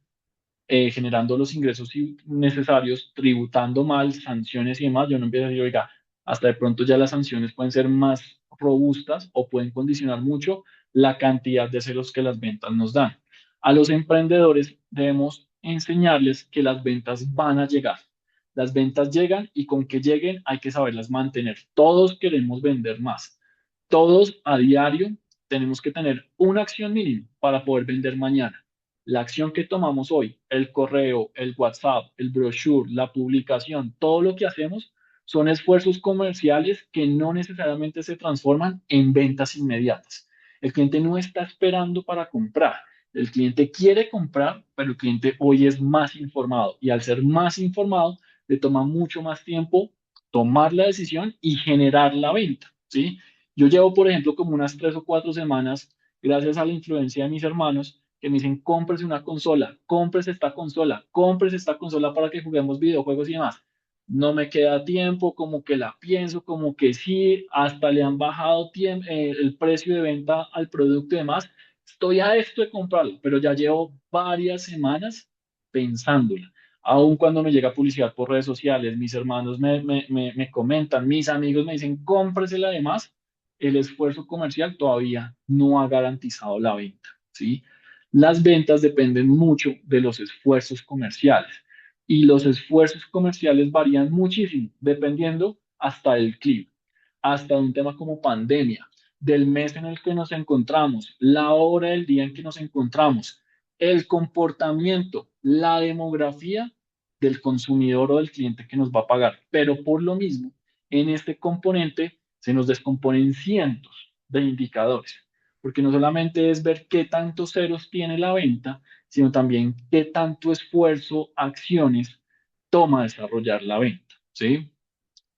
generando los ingresos necesarios, tributando mal, sanciones y demás. Yo no empiezo a decir, oiga, hasta de pronto ya las sanciones pueden ser más robustas o pueden condicionar mucho la cantidad de ceros que las ventas nos dan. A los emprendedores debemos enseñarles que las ventas van a llegar. Las ventas llegan y con que lleguen hay que saberlas mantener. Todos queremos vender más. Todos a diario tenemos que tener una acción mínima para poder vender mañana. La acción que tomamos hoy, el correo, el WhatsApp, el brochure, la publicación, todo lo que hacemos son esfuerzos comerciales que no necesariamente se transforman en ventas inmediatas. El cliente no está esperando para comprar. El cliente quiere comprar, pero el cliente hoy es más informado y al ser más informado le toma mucho más tiempo tomar la decisión y generar la venta, ¿sí? Yo llevo, por ejemplo, como unas 3 o 4 semanas, gracias a la influencia de mis hermanos, que me dicen, cómprese esta consola para que juguemos videojuegos y demás. No me queda tiempo, como que la pienso, como que sí, hasta le han bajado el precio de venta al producto y demás. Estoy a esto de comprarlo, pero ya llevo varias semanas pensándola. Aun cuando me llega publicidad por redes sociales, mis hermanos me comentan, mis amigos me dicen, cómpresela además, el esfuerzo comercial todavía no ha garantizado la venta, ¿sí? Las ventas dependen mucho de los esfuerzos comerciales y los esfuerzos comerciales varían muchísimo dependiendo hasta del clima, hasta un tema como pandemia, del mes en el que nos encontramos, la hora del día en que nos encontramos, el comportamiento, la demografía del consumidor o del cliente que nos va a pagar. Pero por lo mismo, en este componente se nos descomponen cientos de indicadores, porque no solamente es ver qué tantos ceros tiene la venta, sino también qué tanto esfuerzo, acciones toma desarrollar la venta, ¿sí?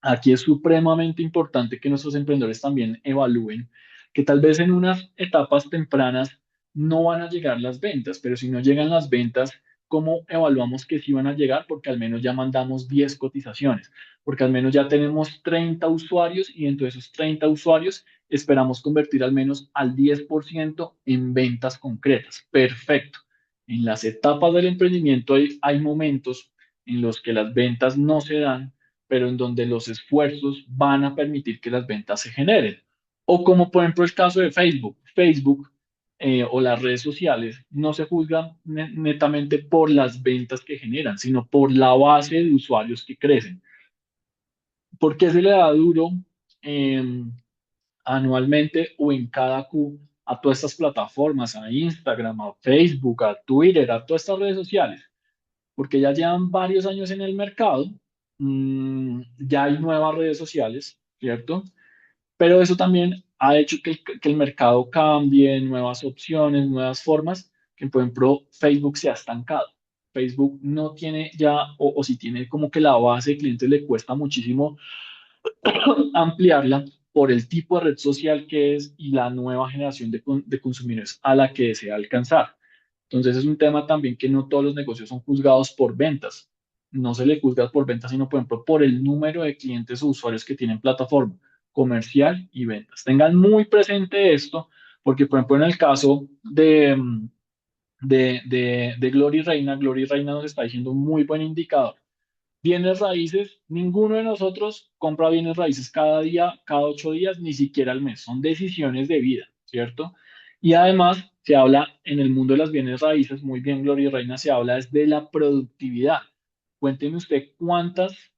Aquí es supremamente importante que nuestros emprendedores también evalúen que tal vez en unas etapas tempranas no van a llegar las ventas, pero si no llegan las ventas, ¿cómo evaluamos que sí van a llegar? Porque al menos ya mandamos 10 cotizaciones, porque al menos ya tenemos 30 usuarios y entre esos 30 usuarios esperamos convertir al menos al 10% en ventas concretas. Perfecto. En las etapas del emprendimiento hay momentos en los que las ventas no se dan, pero en donde los esfuerzos van a permitir que las ventas se generen. O como por ejemplo el caso de Facebook. Facebook o las redes sociales no se juzgan netamente por las ventas que generan, sino por la base de usuarios que crecen. ¿Por qué se le da duro eh, anualmente o en cada Q a todas estas plataformas, a Instagram, a Facebook, a Twitter, a todas estas redes sociales? Porque ya llevan varios años en el mercado, ya hay nuevas redes sociales, ¿cierto? Pero eso también ha hecho que el mercado cambie, nuevas opciones, nuevas formas, que por ejemplo Facebook se ha estancado. Facebook no tiene ya, o si tiene como que la base de clientes le cuesta muchísimo ampliarla por el tipo de red social que es y la nueva generación de consumidores a la que desea alcanzar. Entonces es un tema también que no todos los negocios son juzgados por ventas. No se le juzga por ventas, sino por ejemplo por el número de clientes o usuarios que tienen plataforma comercial y ventas. Tengan muy presente esto, porque por ejemplo en el caso de Glory Reina nos está diciendo un muy buen indicador. Bienes raíces, ninguno de nosotros compra bienes raíces cada día, cada 8 días, ni siquiera al mes. Son decisiones de vida, ¿cierto? Y además se habla en el mundo de las bienes raíces, muy bien, Gloria Reina, se habla es de la productividad. Cuénteme usted cuántos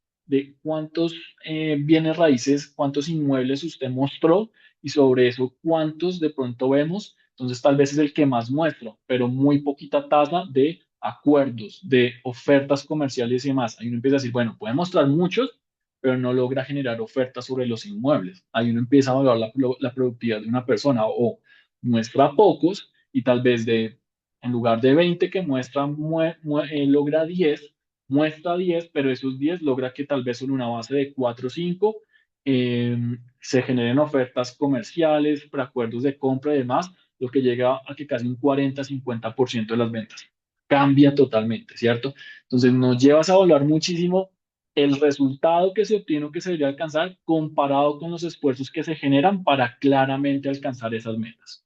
bienes raíces, cuántos inmuebles usted mostró y sobre eso cuántos de pronto vemos. Entonces tal vez es el que más muestro, pero muy poquita tasa de acuerdos, de ofertas comerciales y demás. Ahí uno empieza a decir, bueno, puede mostrar muchos, pero no logra generar ofertas sobre los inmuebles. Ahí uno empieza a valorar la productividad de una persona o muestra pocos y tal vez en lugar de 20 que muestra, logra 10, muestra 10, pero esos 10 logra que tal vez son una base de 4 o 5 eh, se generen ofertas comerciales, preacuerdos de compra y demás, lo que llega a que casi un 40-50% de las ventas. cambia totalmente, ¿cierto? Entonces nos llevas a evaluar muchísimo el resultado que se obtiene o que se debería alcanzar comparado con los esfuerzos que se generan para claramente alcanzar esas metas.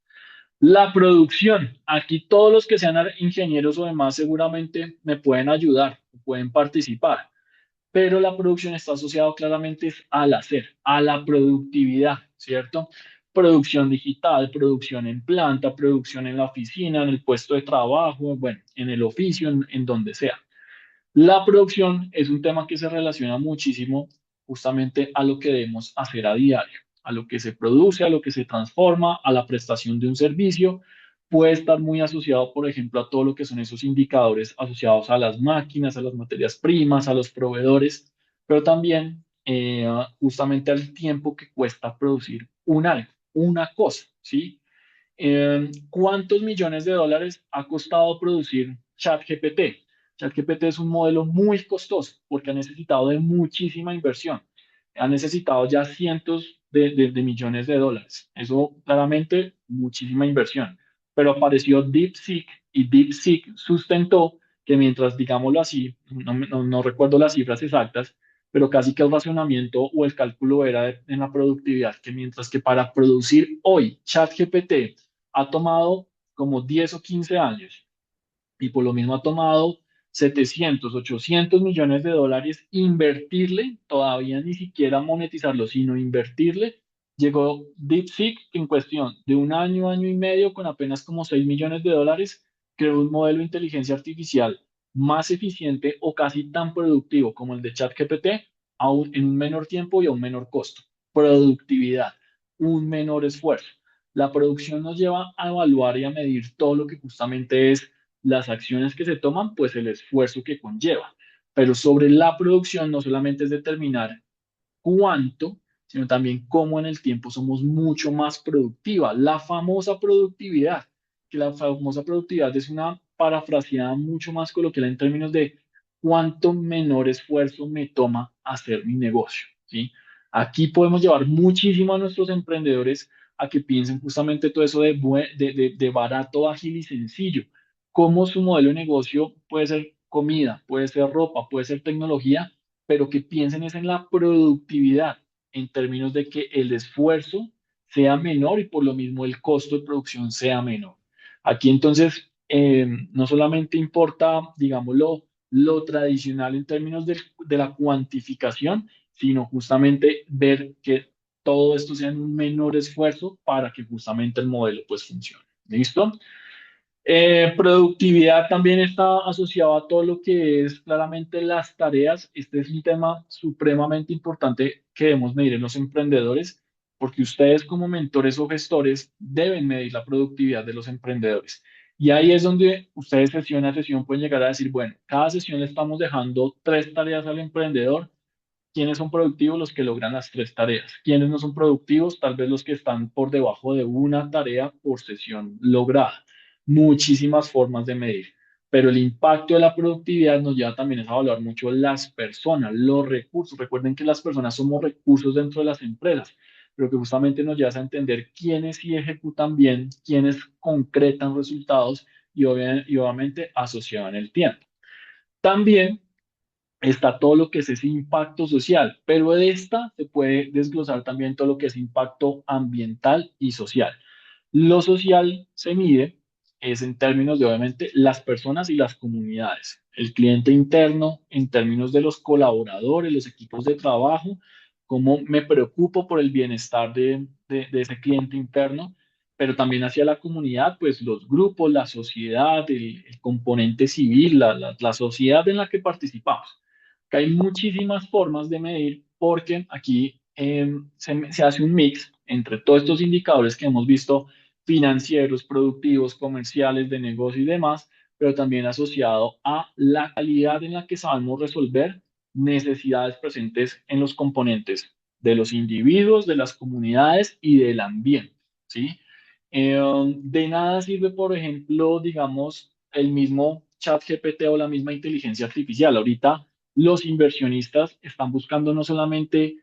La producción. Aquí todos los que sean ingenieros o demás seguramente me pueden ayudar, pueden participar, pero la producción está asociada claramente al hacer, a la productividad, ¿cierto? Producción digital, producción en planta, producción en la oficina, en el puesto de trabajo, bueno, en el oficio, en donde sea. La producción es un tema que se relaciona muchísimo justamente a lo que debemos hacer a diario, a lo que se produce, a lo que se transforma, a la prestación de un servicio. Puede estar muy asociado, por ejemplo, a todo lo que son esos indicadores asociados a las máquinas, a las materias primas, a los proveedores, pero también justamente al tiempo que cuesta producir un algo, una cosa, ¿sí? ¿Cuántos millones de dólares ha costado producir ChatGPT? ChatGPT es un modelo muy costoso porque ha necesitado de muchísima inversión. Ha necesitado ya cientos de millones de dólares. Eso claramente muchísima inversión. Pero apareció DeepSeek y DeepSeek sustentó que mientras, digámoslo así, no recuerdo las cifras exactas, pero casi que el razonamiento o el cálculo era en la productividad, que mientras que para producir hoy ChatGPT ha tomado como 10 o 15 años y por lo mismo ha tomado 700, 800 millones de dólares invertirle, todavía ni siquiera monetizarlo, sino invertirle. Llegó DeepSeek que en cuestión de un año, año y medio, con apenas como 6 millones de dólares, creó un modelo de inteligencia artificial más eficiente o casi tan productivo como el de ChatGPT, en un menor tiempo y a un menor costo. Productividad, un menor esfuerzo. La producción nos lleva a evaluar y a medir todo lo que justamente es las acciones que se toman, pues el esfuerzo que conlleva. Pero sobre la producción no solamente es determinar cuánto, sino también cómo en el tiempo somos mucho más productivas. La famosa productividad, que la famosa productividad es una parafraseada mucho más coloquial en términos de cuánto menor esfuerzo me toma hacer mi negocio, ¿sí? Aquí podemos llevar muchísimo a nuestros emprendedores a que piensen justamente todo eso de barato, ágil y sencillo. Cómo su modelo de negocio puede ser comida, puede ser ropa, puede ser tecnología, pero que piensen es en la productividad, en términos de que el esfuerzo sea menor y por lo mismo el costo de producción sea menor. Aquí entonces no solamente importa, digámoslo, lo tradicional en términos de la cuantificación, sino justamente ver que todo esto sea en un menor esfuerzo para que justamente el modelo pues funcione. ¿Listo? Productividad también está asociado a todo lo que es claramente las tareas. Este es un tema supremamente importante que debemos medir en los emprendedores, porque ustedes como mentores o gestores deben medir la productividad de los emprendedores. Y ahí es donde ustedes sesión a sesión pueden llegar a decir, bueno, cada sesión le estamos dejando 3 tareas al emprendedor. ¿Quiénes son productivos? Los que logran las 3 tareas. ¿Quiénes no son productivos? Tal vez los que están por debajo de una tarea por sesión lograda. Muchísimas formas de medir. Pero el impacto de la productividad nos lleva también a evaluar mucho las personas, los recursos. Recuerden que las personas somos recursos dentro de las empresas, pero que justamente nos lleva a entender quiénes sí ejecutan bien, quiénes concretan resultados y obviamente asociado en el tiempo. También está todo lo que es ese impacto social, pero de esta se puede desglosar también todo lo que es impacto ambiental y social. Lo social se mide es en términos de, obviamente, las personas y las comunidades. El cliente interno, en términos de los colaboradores, los equipos de trabajo, cómo me preocupo por el bienestar de ese cliente interno, pero también hacia la comunidad, pues los grupos, la sociedad, el componente civil, la sociedad en la que participamos. Que hay muchísimas formas de medir porque aquí se hace un mix entre todos estos indicadores que hemos visto financieros, productivos, comerciales, de negocio y demás, pero también asociado a la calidad en la que sabemos resolver necesidades presentes en los componentes de los individuos, de las comunidades y del ambiente, ¿sí? De nada sirve, por ejemplo, digamos, el mismo chat GPT o la misma inteligencia artificial. Ahorita los inversionistas están buscando no solamente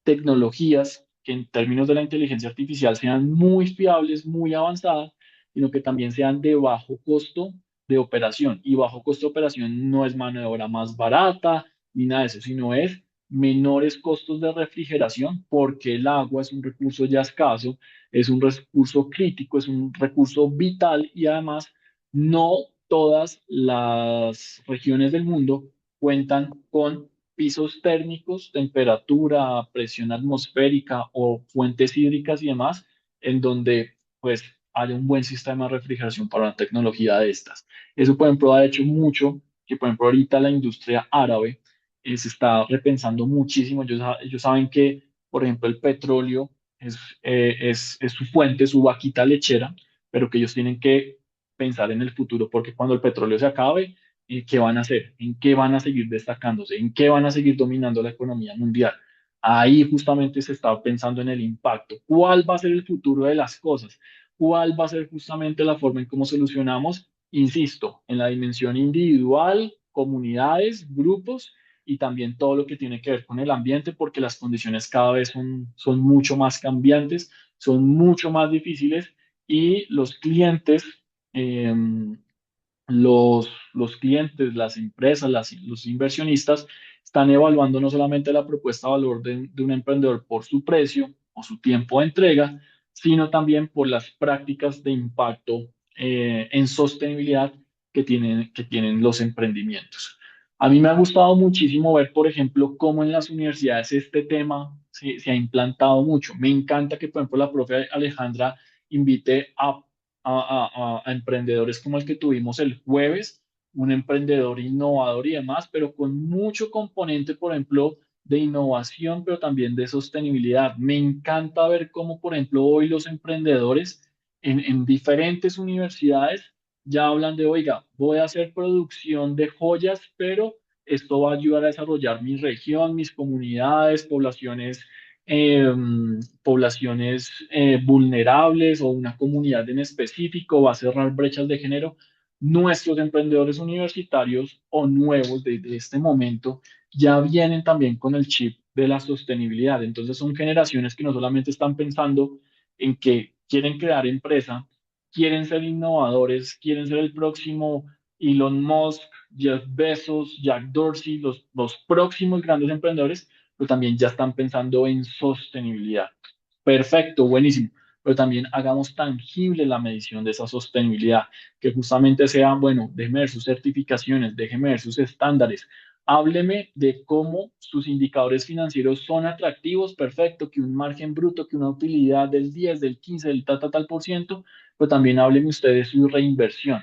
tecnologías que en términos de la inteligencia artificial sean muy fiables, muy avanzadas, sino que también sean de bajo costo de operación. Y bajo costo de operación no es mano de obra más barata ni nada de eso, sino es menores costos de refrigeración, porque el agua es un recurso ya escaso, es un recurso crítico, es un recurso vital, y además no todas las regiones del mundo cuentan con pisos térmicos, temperatura, presión atmosférica o fuentes hídricas y demás, en donde pues haya un buen sistema de refrigeración para una tecnología de estas. Eso, por ejemplo, ha hecho mucho que, por ejemplo, ahorita la industria árabe se está repensando muchísimo. Ellos saben que, por ejemplo, el petróleo es su fuente, su vaquita lechera, pero que ellos tienen que pensar en el futuro, porque cuando el petróleo se acabe, ¿qué van a hacer? ¿En qué van a seguir destacándose? ¿En qué van a seguir dominando la economía mundial? Ahí justamente se está pensando en el impacto. ¿Cuál va a ser el futuro de las cosas? ¿Cuál va a ser justamente la forma en cómo solucionamos? Insisto, en la dimensión individual, comunidades, grupos, y también todo lo que tiene que ver con el ambiente, porque las condiciones cada vez son mucho más cambiantes, son mucho más difíciles, y los clientes, eh, los clientes, las empresas, los inversionistas están evaluando no solamente la propuesta de valor de un emprendedor por su precio o su tiempo de entrega, sino también por las prácticas de impacto en sostenibilidad que tienen los emprendimientos. A mí me ha gustado muchísimo ver, por ejemplo, cómo en las universidades este tema se ha implantado mucho. Me encanta que, por ejemplo, la profe Alejandra invite a emprendedores como el que tuvimos el jueves, un emprendedor innovador y demás, pero con mucho componente, por ejemplo, de innovación, pero también de sostenibilidad. Me encanta ver cómo, por ejemplo, hoy los emprendedores en diferentes universidades ya hablan de, oiga, voy a hacer producción de joyas, pero esto va a ayudar a desarrollar mi región, mis comunidades, eh, poblaciones vulnerables o una comunidad en específico, va a cerrar brechas de género. Nuestros emprendedores universitarios o nuevos de este momento ya vienen también con el chip de la sostenibilidad. Entonces son generaciones que no solamente están pensando en que quieren crear empresa, quieren ser innovadores, quieren ser el próximo Elon Musk, Jeff Bezos, Jack Dorsey, los próximos grandes emprendedores, pero también ya están pensando en sostenibilidad. Perfecto, buenísimo. Pero también hagamos tangible la medición de esa sostenibilidad, que justamente sean, bueno, déjeme ver sus certificaciones, déjeme ver sus estándares, hábleme de cómo sus indicadores financieros son atractivos, perfecto, que un margen bruto, que una utilidad del 10, del 15, del tal por ciento, pero también hábleme usted de su reinversión.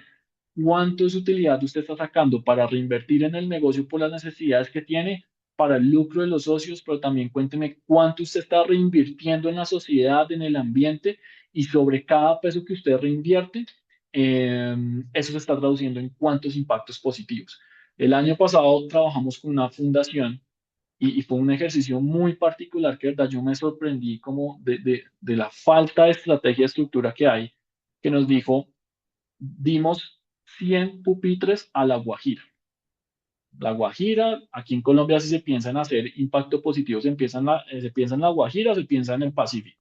¿Cuánto es utilidad usted está sacando para reinvertir en el negocio por las necesidades que tiene, para el lucro de los socios? Pero también cuénteme cuánto usted está reinvirtiendo en la sociedad, en el ambiente, y sobre cada peso que usted reinvierte, eso se está traduciendo en cuántos impactos positivos. El año pasado trabajamos con una fundación y fue un ejercicio muy particular que, de verdad, yo me sorprendí como de la falta de estrategia y estructura que hay, que nos dijo, dimos 100 pupitres a La Guajira. La Guajira, aquí en Colombia, si se piensa en hacer impacto positivo, se piensa en La Guajira, se piensa en el Pacífico.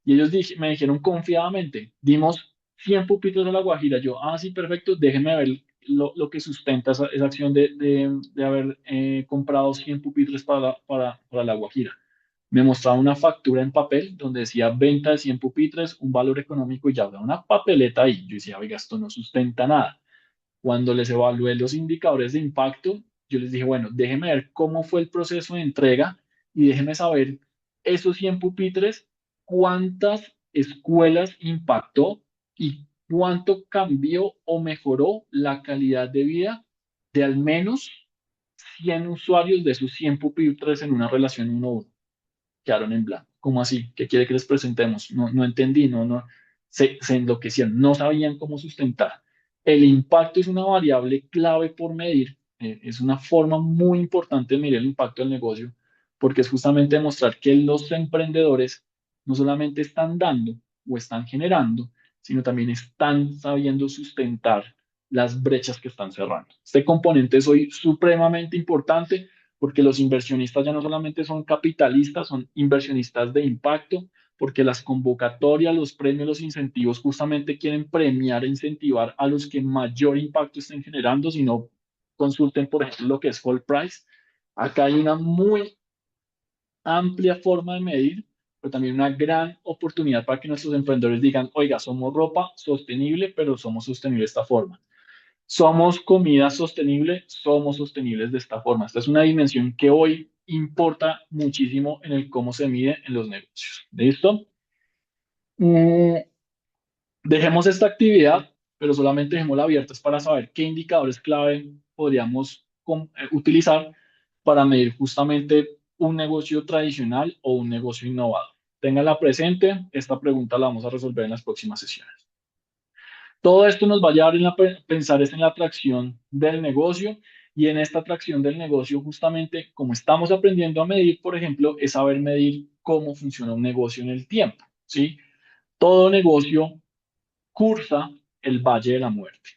Y ellos me dijeron confiadamente, dimos 100 pupitres a La Guajira. Yo, sí, perfecto, déjenme ver lo que sustenta esa acción de haber comprado 100 pupitres para La Guajira. Me mostraba una factura en papel donde decía venta de 100 pupitres, un valor económico, y ya había una papeleta ahí. Yo decía, oiga, esto no sustenta nada. Cuando les evalué los indicadores de impacto, yo les dije, bueno, déjenme ver cómo fue el proceso de entrega y déjenme saber esos 100 pupitres, cuántas escuelas impactó y cuánto cambió o mejoró la calidad de vida de al menos 100 usuarios de esos 100 pupitres en una relación 1-1. Quedaron en blanco. ¿Cómo así? ¿Qué quiere que les presentemos? No, no entendí, no, se enloquecieron, no sabían cómo sustentar. El impacto es una variable clave por medir, es una forma muy importante de medir el impacto del negocio, porque es justamente demostrar que los emprendedores no solamente están dando o están generando, sino también están sabiendo sustentar las brechas que están cerrando. Este componente es hoy supremamente importante, porque los inversionistas ya no solamente son capitalistas, son inversionistas de impacto, porque las convocatorias, los premios, los incentivos justamente quieren premiar e incentivar a los que mayor impacto estén generando, si no consulten, por ejemplo, lo que es Whole Price. Acá hay una muy amplia forma de medir, pero también una gran oportunidad para que nuestros emprendedores digan, oiga, somos ropa sostenible, pero somos sostenible de esta forma. Somos comida sostenible, somos sostenibles de esta forma. Esta es una dimensión que hoy importa muchísimo en el cómo se mide en los negocios. ¿Listo? Mm, Dejemos esta actividad, pero solamente dejémosla abierta para saber qué indicadores clave podríamos utilizar para medir justamente un negocio tradicional o un negocio innovador. Ténganla presente, esta pregunta la vamos a resolver en las próximas sesiones. Todo esto nos va a llevar a pensar es en la atracción del negocio y en esta atracción del negocio justamente como estamos aprendiendo a medir, por ejemplo, es saber medir cómo funciona un negocio en el tiempo, ¿sí? Todo negocio cursa el Valle de la Muerte.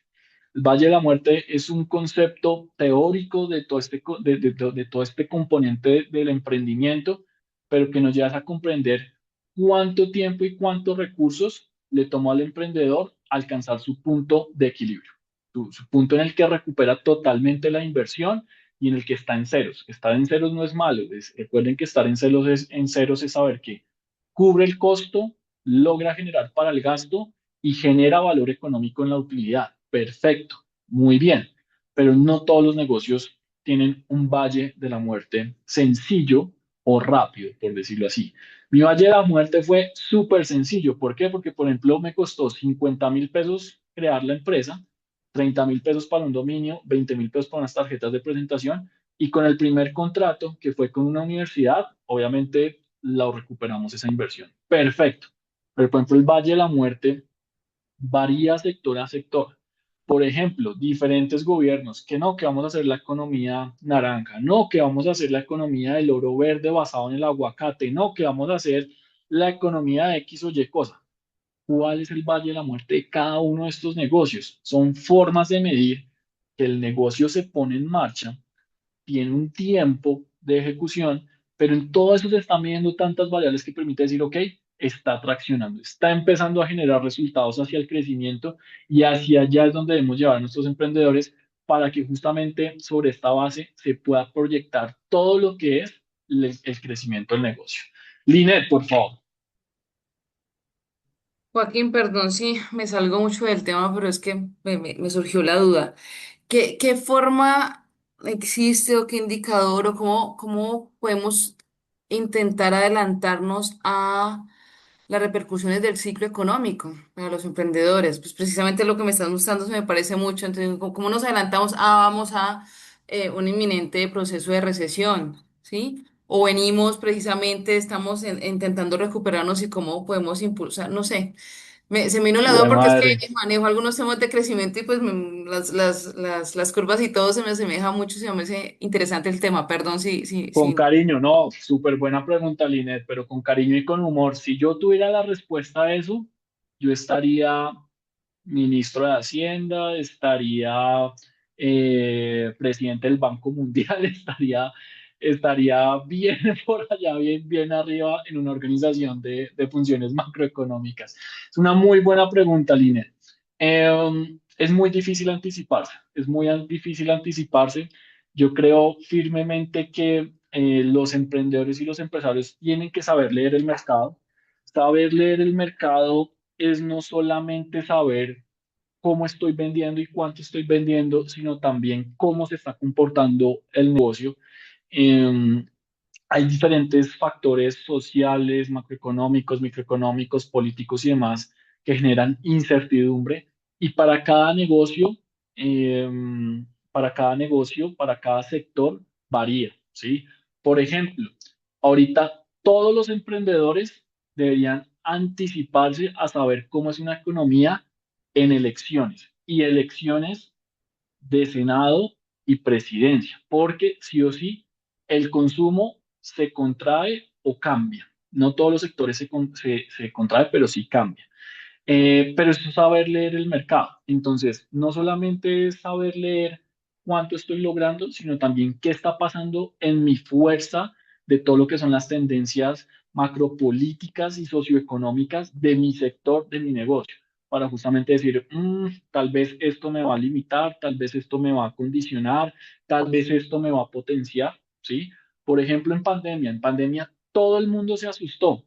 El Valle de la Muerte es un concepto teórico de todo de todo este componente del emprendimiento, pero que nos lleva a comprender cuánto tiempo y cuántos recursos le tomó al emprendedor alcanzar su punto de equilibrio, su punto en el que recupera totalmente la inversión y en el que está en ceros. Estar en ceros no es malo. Recuerden que estar en ceros es saber que cubre el costo, logra generar para el gasto y genera valor económico en la utilidad. Perfecto, muy bien, pero no todos los negocios tienen un valle de la muerte sencillo o rápido, por decirlo así. Mi valle de la muerte fue súper sencillo. ¿Por qué? Porque, por ejemplo, me costó 50.000 pesos crear la empresa, 30.000 pesos para un dominio, 20.000 pesos para unas tarjetas de presentación y con el primer contrato, que fue con una universidad, obviamente la recuperamos esa inversión. Perfecto. Pero, por ejemplo, el Valle de la Muerte varía sector a sector. Por ejemplo, diferentes gobiernos que no, que vamos a hacer la economía naranja, no, que vamos a hacer la economía del oro verde basado en el aguacate, no, que vamos a hacer la economía de X o Y cosa. ¿Cuál es el valle de la muerte de cada uno de estos negocios? Son formas de medir que el negocio se pone en marcha, tiene un tiempo de ejecución, pero en todo eso se están midiendo tantas variables que permite decir, ok, está traccionando, está empezando a generar resultados hacia el crecimiento y hacia allá es donde debemos llevar a nuestros emprendedores para que justamente sobre esta base se pueda proyectar todo lo que es el crecimiento del negocio. Linet, por favor. Joaquín, perdón si me salgo mucho del tema, pero es que me surgió la duda. ¿Qué forma existe o qué indicador o cómo podemos intentar adelantarnos a las repercusiones del ciclo económico para los emprendedores? Pues precisamente lo que me estás mostrando se me parece mucho. Entonces, ¿cómo nos adelantamos vamos a un inminente proceso de recesión? ¿Sí? O venimos precisamente, estamos intentando recuperarnos y cómo podemos impulsar, no sé. Se me vino la duda Jue porque es que madre. manejo algunos temas de crecimiento y pues las curvas y todo se me asemeja mucho, se me hace interesante el tema, perdón Con cariño, no, súper buena pregunta, Linet, pero con cariño y con humor. Si yo tuviera la respuesta a eso, yo estaría ministro de Hacienda, estaría presidente del Banco Mundial, estaría bien por allá, bien arriba en una organización de funciones macroeconómicas. Es una muy buena pregunta, Linet. Es muy difícil anticiparse, es muy difícil anticiparse. Yo creo firmemente que los emprendedores y los empresarios tienen que saber leer el mercado. Saber leer el mercado es no solamente saber cómo estoy vendiendo y cuánto estoy vendiendo, sino también cómo se está comportando el negocio. Eh, Hay diferentes factores sociales, macroeconómicos, microeconómicos, políticos y demás que generan incertidumbre y eh, para cada sector varía, ¿sí? Por ejemplo, ahorita todos los emprendedores deberían anticiparse a saber cómo es una economía en elecciones y elecciones de Senado y presidencia, porque sí o sí el consumo se contrae o cambia. No todos los sectores se contrae, pero sí cambia. Pero eso es saber leer el mercado. Entonces, no solamente es saber leer cuánto estoy logrando, sino también qué está pasando en mi fuerza de todo lo que son las tendencias macropolíticas y socioeconómicas de mi sector, de mi negocio, para justamente decir, tal vez esto me va a limitar, tal vez esto me va a condicionar, tal vez esto me va a potenciar, ¿sí? Por ejemplo, en pandemia todo el mundo se asustó.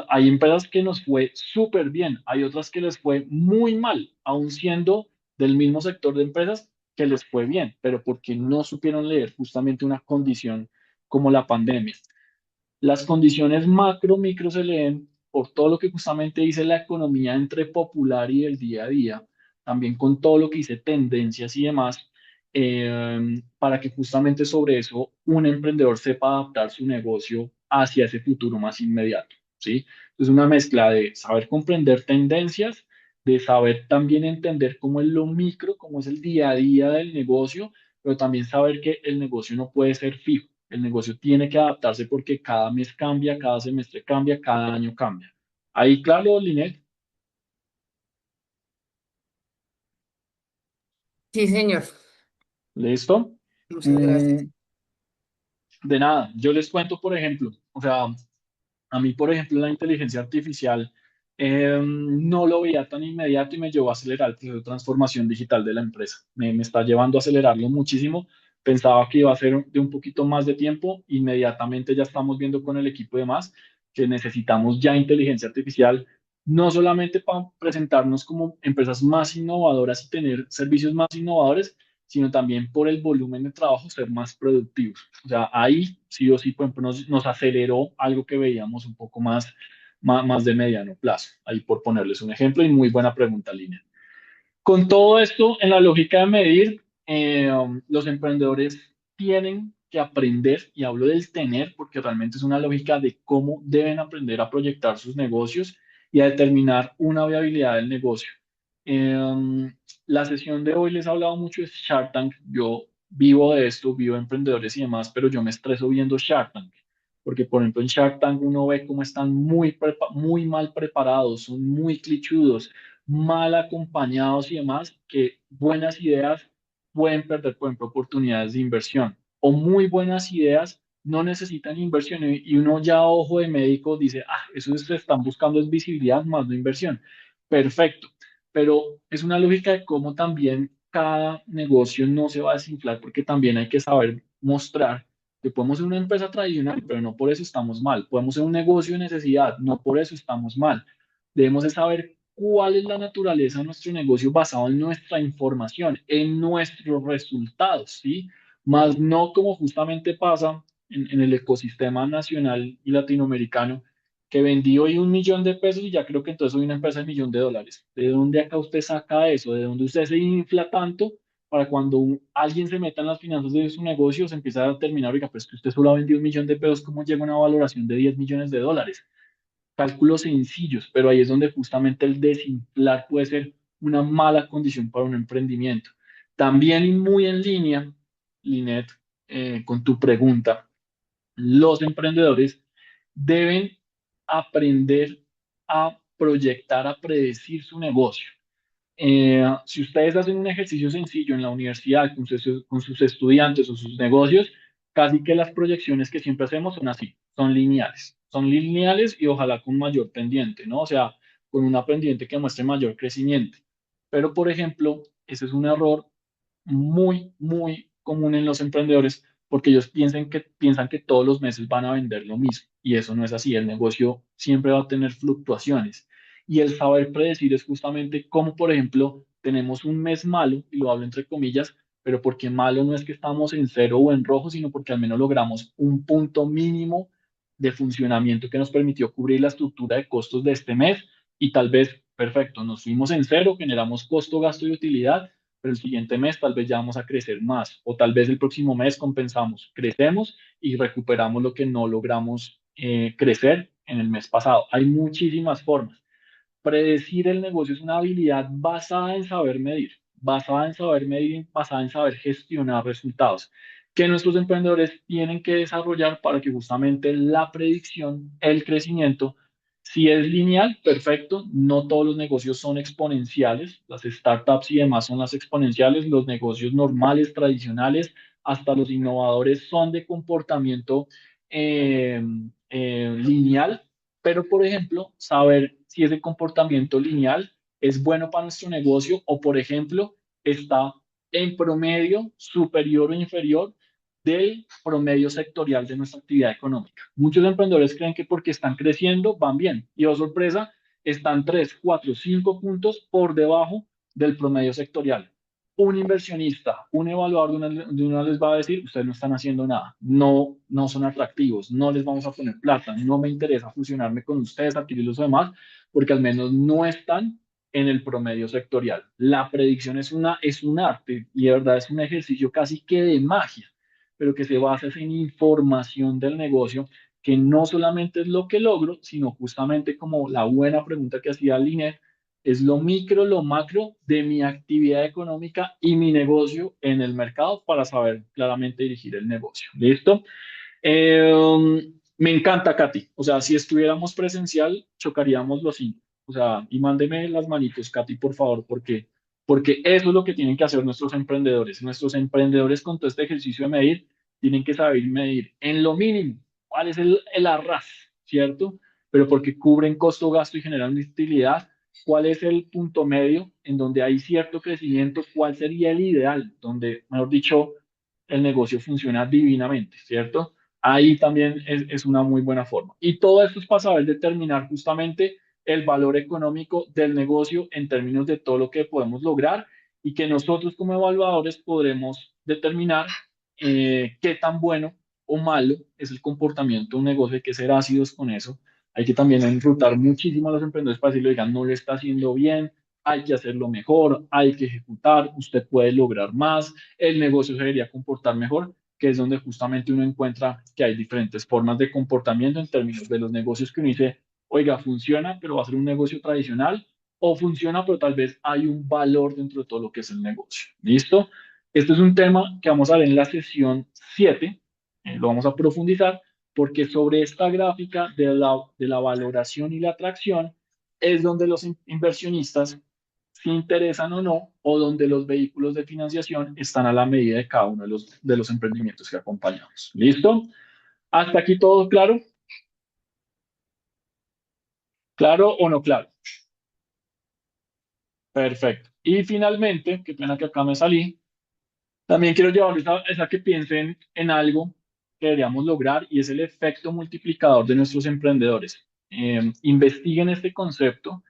Hay empresas que nos fue súper bien, hay otras que les fue muy mal, aun siendo del mismo sector de empresas que les fue bien, pero porque no supieron leer justamente una condición como la pandemia. Las condiciones macro, micro se leen por todo lo que justamente dice la economía entre popular y del día a día, también con todo lo que dice tendencias y demás, para que justamente sobre eso un emprendedor sepa adaptar su negocio hacia ese futuro más inmediato, ¿sí? Es una mezcla de saber comprender tendencias, de saber también entender cómo es lo micro, cómo es el día a día del negocio, pero también saber que el negocio no puede ser fijo. El negocio tiene que adaptarse porque cada mes cambia, cada semestre cambia, cada año cambia. Ahí, claro, Linet, Sí, señor. ¿listo? Muchas Mm, gracias. de nada, yo les cuento, por ejemplo, o sea, a mí, por ejemplo, la inteligencia artificial no lo veía tan inmediato y me llevó a acelerar el proceso de transformación digital de la empresa. Me está llevando a acelerarlo muchísimo. Pensaba que iba a ser de un poquito más de tiempo. Inmediatamente ya estamos viendo con el equipo y demás que necesitamos ya inteligencia artificial, no solamente para presentarnos como empresas más innovadoras y tener servicios más innovadores, sino también por el volumen de trabajo ser más productivos. O sea, ahí sí o sí, por ejemplo, nos aceleró algo que veíamos un poco más de mediano plazo. Ahí por ponerles un ejemplo y muy buena pregunta, Línea. Con todo esto, en la lógica de medir, los emprendedores tienen que aprender, y hablo del tener, porque realmente es una lógica de cómo deben aprender a proyectar sus negocios y a determinar una viabilidad del negocio. La sesión de hoy les he hablado mucho de Shark Tank. Yo vivo de esto, vivo de emprendedores y demás, pero yo me estreso viendo Shark Tank. Porque, por ejemplo, en Shark Tank uno ve cómo están muy mal preparados, son muy clichudos, mal acompañados y demás, que buenas ideas pueden perder, por ejemplo, oportunidades de inversión. O muy buenas ideas no necesitan inversión y uno ya a ojo de médico dice, eso se están buscando es visibilidad más no inversión. Perfecto, pero es una lógica de cómo también cada negocio no se va a desinflar porque también hay que saber mostrar que podemos ser una empresa tradicional, pero no por eso estamos mal. Podemos ser un negocio de necesidad, no por eso estamos mal. Debemos de saber cuál es la naturaleza de nuestro negocio basado en nuestra información, en nuestros resultados, ¿sí? Más no como justamente pasa en el ecosistema nacional y latinoamericano, que vendí hoy 1 millón de pesos y ya creo que entonces soy una empresa de 1 millón de dólares. ¿De dónde acá usted saca eso? ¿De dónde usted se infla tanto para cuando alguien se meta en las finanzas de su negocio se empieza a terminar, oiga, pues que usted solo ha vendido 1 millón de pesos, ¿cómo llega a una valoración de 10 millones de dólares? Cálculos sencillos, pero ahí es donde justamente el desinflar puede ser una mala condición para un emprendimiento. También y muy en línea, Linet, con tu pregunta, los emprendedores deben aprender a proyectar, a predecir su negocio. Si ustedes hacen un ejercicio sencillo en la universidad con sus estudiantes o sus negocios, casi que las proyecciones que siempre hacemos son así, son lineales y ojalá con mayor pendiente, ¿no? O sea, con una pendiente que muestre mayor crecimiento. Pero, por ejemplo, ese es un error muy común en los emprendedores porque ellos piensan que todos los meses van a vender lo mismo y eso no es así. El negocio siempre va a tener fluctuaciones y el saber predecir es justamente como, por ejemplo, tenemos un mes malo, y lo hablo entre comillas, pero porque malo no es que estamos en cero o en rojo, sino porque al menos logramos un punto mínimo de funcionamiento que nos permitió cubrir la estructura de costos de este mes y tal vez, perfecto, nos fuimos en cero, generamos costo, gasto y utilidad, pero el siguiente mes tal vez ya vamos a crecer más o tal vez el próximo mes compensamos, crecemos y recuperamos lo que no logramos crecer en el mes pasado. Hay muchísimas formas. Predecir el negocio es una habilidad basada en saber medir, basada en saber gestionar resultados, que nuestros emprendedores tienen que desarrollar para que justamente la predicción, el crecimiento, si es lineal, perfecto, no todos los negocios son exponenciales, las startups y demás son las exponenciales, los negocios normales, tradicionales, hasta los innovadores son de comportamiento eh, lineal, pero por ejemplo, saber si ese comportamiento lineal es bueno para nuestro negocio o, por ejemplo, está en promedio superior o inferior del promedio sectorial de nuestra actividad económica. Muchos emprendedores creen que porque están creciendo van bien y, oh sorpresa, están 3, 4, 5 puntos por debajo del promedio sectorial. Un inversionista, un evaluador de una les va a decir, ustedes no están haciendo nada, no son atractivos, no les vamos a poner plata, no me interesa fusionarme con ustedes, adquirir los demás, porque al menos no están en el promedio sectorial. La predicción es un arte y de verdad es un ejercicio casi que de magia, pero que se basa en información del negocio, que no solamente es lo que logro, sino justamente como la buena pregunta que hacía Linet, es lo micro, lo macro de mi actividad económica y mi negocio en el mercado para saber claramente dirigir el negocio. ¿Listo? Me encanta, Katy. O sea, si estuviéramos presencial, chocaríamos los cinco. O sea, y mándeme las manitos, Katy, por favor, porque eso es lo que tienen que hacer nuestros emprendedores. Nuestros emprendedores con todo este ejercicio de medir, tienen que saber medir en lo mínimo cuál es el arras, ¿cierto? Pero porque cubren costo, gasto y generan utilidad, cuál es el punto medio en donde hay cierto crecimiento, cuál sería el ideal, donde, mejor dicho, el negocio funciona divinamente, ¿cierto? Ahí también es una muy buena forma. Y todo esto es para saber determinar justamente el valor económico del negocio en términos de todo lo que podemos lograr y que nosotros como evaluadores podremos determinar qué tan bueno o malo es el comportamiento de un negocio. Hay que ser ácidos con eso. Hay que también enrutar muchísimo a los emprendedores para decirle, digan, no lo está haciendo bien, hay que hacerlo mejor, hay que ejecutar, usted puede lograr más, el negocio se debería comportar mejor, que es donde justamente uno encuentra que hay diferentes formas de comportamiento en términos de los negocios que uno dice, oiga, funciona, pero va a ser un negocio tradicional, o funciona, pero tal vez hay un valor dentro de todo lo que es el negocio. ¿Listo? Este es un tema que vamos a ver en la sesión 7, lo vamos a profundizar, porque sobre esta gráfica de la valoración y la atracción es donde los inversionistas si interesan o no, o donde los vehículos de financiación están a la medida de cada uno de los emprendimientos que acompañamos. ¿Listo? ¿Hasta aquí todo claro? ¿Claro o no claro? Perfecto. Y finalmente, qué pena que acá me salí, también quiero llevarles a que piensen en algo que deberíamos lograr y es el efecto multiplicador de nuestros emprendedores. Investiguen este concepto,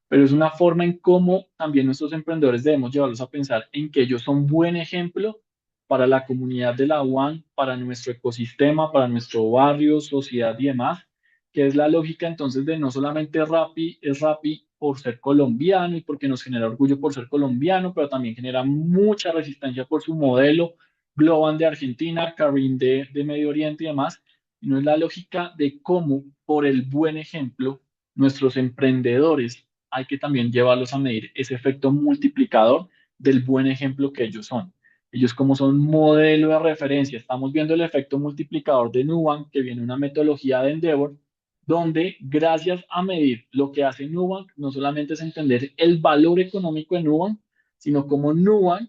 pero es una forma en cómo también nuestros emprendedores debemos llevarlos a pensar en que ellos son buen ejemplo para la comunidad de la UAN, para nuestro ecosistema, para nuestro barrio, sociedad y demás, que es la lógica entonces de no solamente Rappi es Rappi por ser colombiano y porque nos genera orgullo por ser colombiano, pero también genera mucha resistencia por su modelo, Globan de Argentina, Careem de Medio Oriente y demás, y no es la lógica de cómo por el buen ejemplo nuestros emprendedores hay que también llevarlos a medir ese efecto multiplicador del buen ejemplo que ellos son. Ellos como son modelo de referencia, estamos viendo el efecto multiplicador de Nubank, que viene una metodología de Endeavor, donde gracias a medir lo que hace Nubank, no solamente es entender el valor económico de Nubank, sino cómo Nubank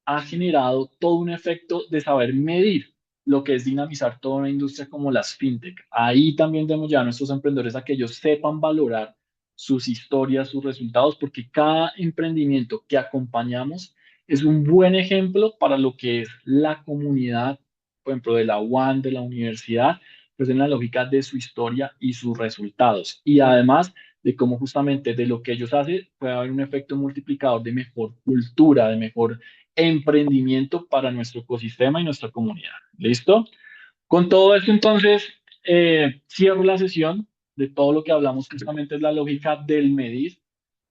ha generado todo un efecto de saber medir lo que es dinamizar toda una industria como las fintech. Ahí también debemos llevar a nuestros emprendedores a que ellos sepan valorar sus historias, sus resultados, porque cada emprendimiento que acompañamos es un buen ejemplo para lo que es la comunidad, por ejemplo, de la UAN, de la universidad, pues en la lógica de su historia y sus resultados. Y además de cómo justamente de lo que ellos hacen puede haber un efecto multiplicador de mejor cultura, de mejor emprendimiento para nuestro ecosistema y nuestra comunidad. ¿Listo? Con todo esto, entonces, cierro la sesión de todo lo que hablamos, que justamente es la lógica del medir,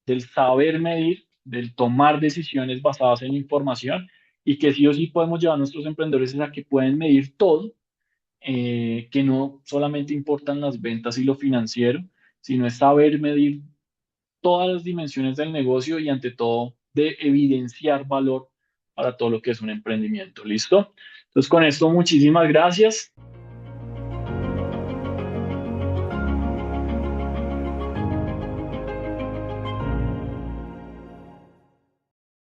del saber medir, del tomar decisiones basadas en información y que sí o sí podemos llevar a nuestros emprendedores a que pueden medir todo, que no solamente importan las ventas y lo financiero, sino es saber medir todas las dimensiones del negocio y ante todo de evidenciar valor para todo lo que es un emprendimiento. ¿Listo? Entonces con esto muchísimas gracias.